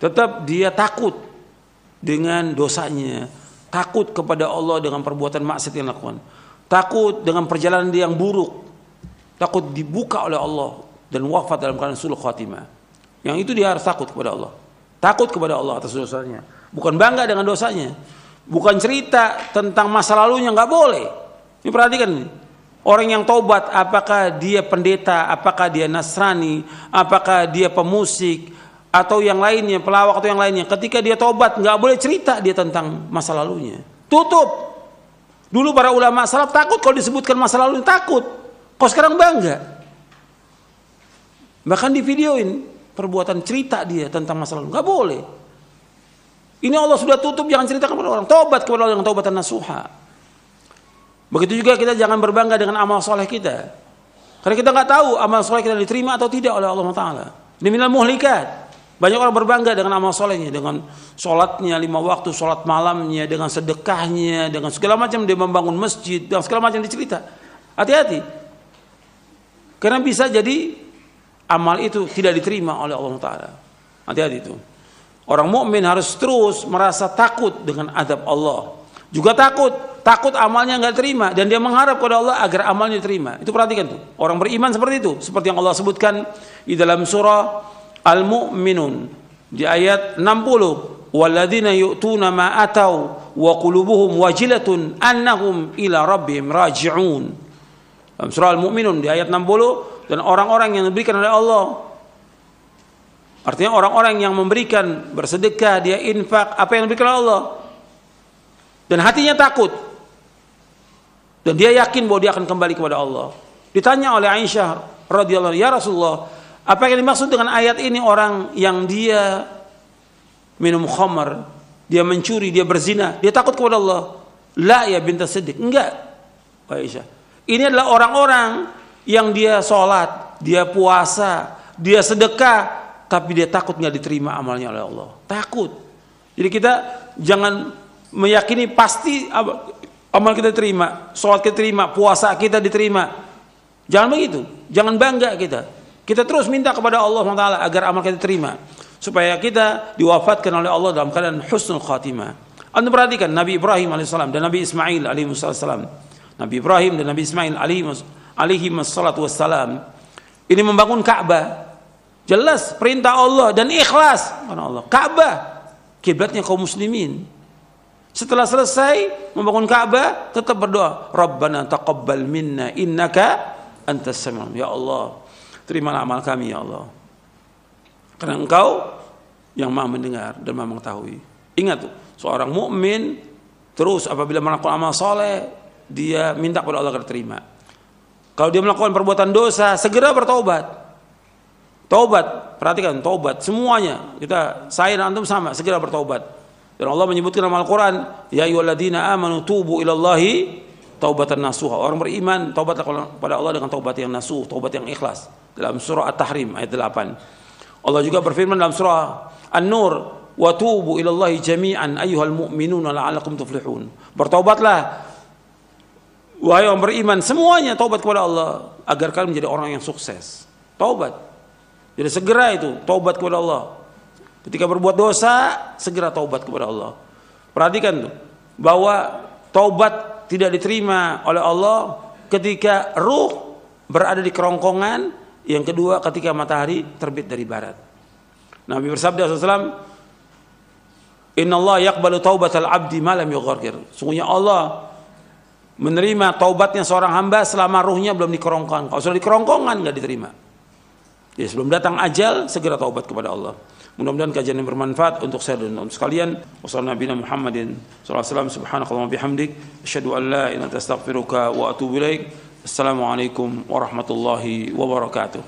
Tetap dia takut dengan dosanya, takut kepada Allah dengan perbuatan maksiat yang dilakukan, takut dengan perjalanan dia yang buruk, takut dibuka oleh Allah dan wafat dalam keadaan su'ul khatimah. Yang itu dia harus takut kepada Allah, takut kepada Allah atas dosanya, bukan bangga dengan dosanya, bukan cerita tentang masa lalunya, nggak boleh. Ini perhatikan ini. Orang yang taubat, apakah dia pendeta, apakah dia Nasrani, apakah dia pemusik, atau yang lainnya, pelawak atau yang lainnya, ketika dia taubat nggak boleh cerita dia tentang masa lalunya. Tutup. Dulu para ulama salaf takut kalau disebutkan masa lalunya, takut. Kok sekarang bangga? Bahkan di videoin perbuatan cerita dia tentang masa lalu, nggak boleh. Ini Allah sudah tutup, jangan ceritakan kepada orang. Taubat kepada Allah dengan taubatan nasuha. Begitu juga kita jangan berbangga dengan amal soleh kita, karena kita nggak tahu amal soleh kita diterima atau tidak oleh Allah Taala. Ini minal muhlikat. Banyak orang berbangga dengan amal solehnya, dengan sholatnya 5 waktu, sholat malamnya, dengan sedekahnya, dengan segala macam dia membangun masjid, dengan segala macam dicerita. Hati-hati, karena bisa jadi amal itu tidak diterima oleh Allah Taala. Hati-hati itu. Orang mukmin harus terus merasa takut dengan azab Allah, juga takut amalnya nggak terima, dan dia mengharap kepada Allah agar amalnya diterima. Itu perhatikan tuh, orang beriman seperti itu, seperti yang Allah sebutkan di dalam surah Al-Mu'minun di ayat 60, walladzina yu'tuna ma atau wa qulubuhum wajilatun annahum ila rabbihim raji'un. Dalam surah Al-Mu'minun di ayat 60, dan orang-orang yang diberikan oleh Allah, artinya orang-orang yang memberikan, bersedekah, dia infak apa yang diberikan oleh Allah, dan hatinya takut, dan dia yakin bahwa dia akan kembali kepada Allah. Ditanya oleh Aisyah radhiyallahu anha, ya Rasulullah, apa yang dimaksud dengan ayat ini? Orang yang dia minum khamar, dia mencuri, dia berzina, dia takut kepada Allah. La ya bintas Siddiq, enggak Aisyah, ini adalah orang-orang yang dia sholat, dia puasa, dia sedekah, tapi dia takut nggak diterima amalnya oleh Allah. Takut. Jadi kita jangan meyakini pasti amal kita diterima, sholat kita diterima, puasa kita diterima. Jangan begitu. Jangan bangga kita. Kita terus minta kepada Allah SWT agar amal kita diterima, supaya kita diwafatkan oleh Allah dalam keadaan husnul khatimah. Anda perhatikan Nabi Ibrahim alaihissalam dan Nabi Ismail alaihissalam. Nabi Ibrahim dan Nabi Ismail alaihi wassalam ini membangun Ka'bah. Jelas perintah Allah dan ikhlas karena Allah. Ka'bah kiblatnya kaum muslimin. Setelah selesai membangun Ka'bah, tetap berdoa, Rabbana taqabbal minna innaka antas samiul. Ya Allah, terimalah amal kami ya Allah, karena Engkau yang Maha mendengar dan Maha mengetahui. Ingat tuh, seorang mukmin terus apabila melakukan amal soleh, dia minta kepada Allah agar terima. Kalau dia melakukan perbuatan dosa, segera bertaubat. Taubat, perhatikan, taubat semuanya. Saya dan antum sama, segera bertaubat. Dan Allah menyebutkan dalam Al-Quran, ya ayyuhalladzina amanu tubu ilallahi taubatan nasuha. Orang beriman taubatlah kepada Allah dengan taubat yang nasuh, taubat yang ikhlas. Dalam surah At-Tahrim ayat 8. Allah juga berfirman dalam surah An-Nur, wa tubu ilallahi jami'an ayyuhal mu'minuna la'alakum tuflihun. Bertaubatlah wahai orang beriman semuanya, taubat kepada Allah agar kalian menjadi orang yang sukses. Taubat. Jadi segera itu taubat kepada Allah. Ketika berbuat dosa, segera taubat kepada Allah. Perhatikan tuh, bahwa taubat tidak diterima oleh Allah ketika ruh berada di kerongkongan. Yang kedua, ketika matahari terbit dari barat. Nabi bersabda SAW, Inna Allah yaqbalu taubatal abdi ma lam yughargir. Sungguhnya Allah menerima taubatnya seorang hamba selama ruhnya belum di kerongkongan. Kalau sudah di kerongkongan nggak diterima. Jadi sebelum datang ajal, segera taubat kepada Allah. Mudah-mudahan kajian yang bermanfaat untuk saya dan untuk sekalian. Wassalamualaikum Muhammadin sallallahu alaihi wasallam. Subhanakallahumma bihamdik, asyhadu an la ilaha illa anta astaghfiruka wa atubu ilaik. Assalamualaikum warahmatullahi wabarakatuh.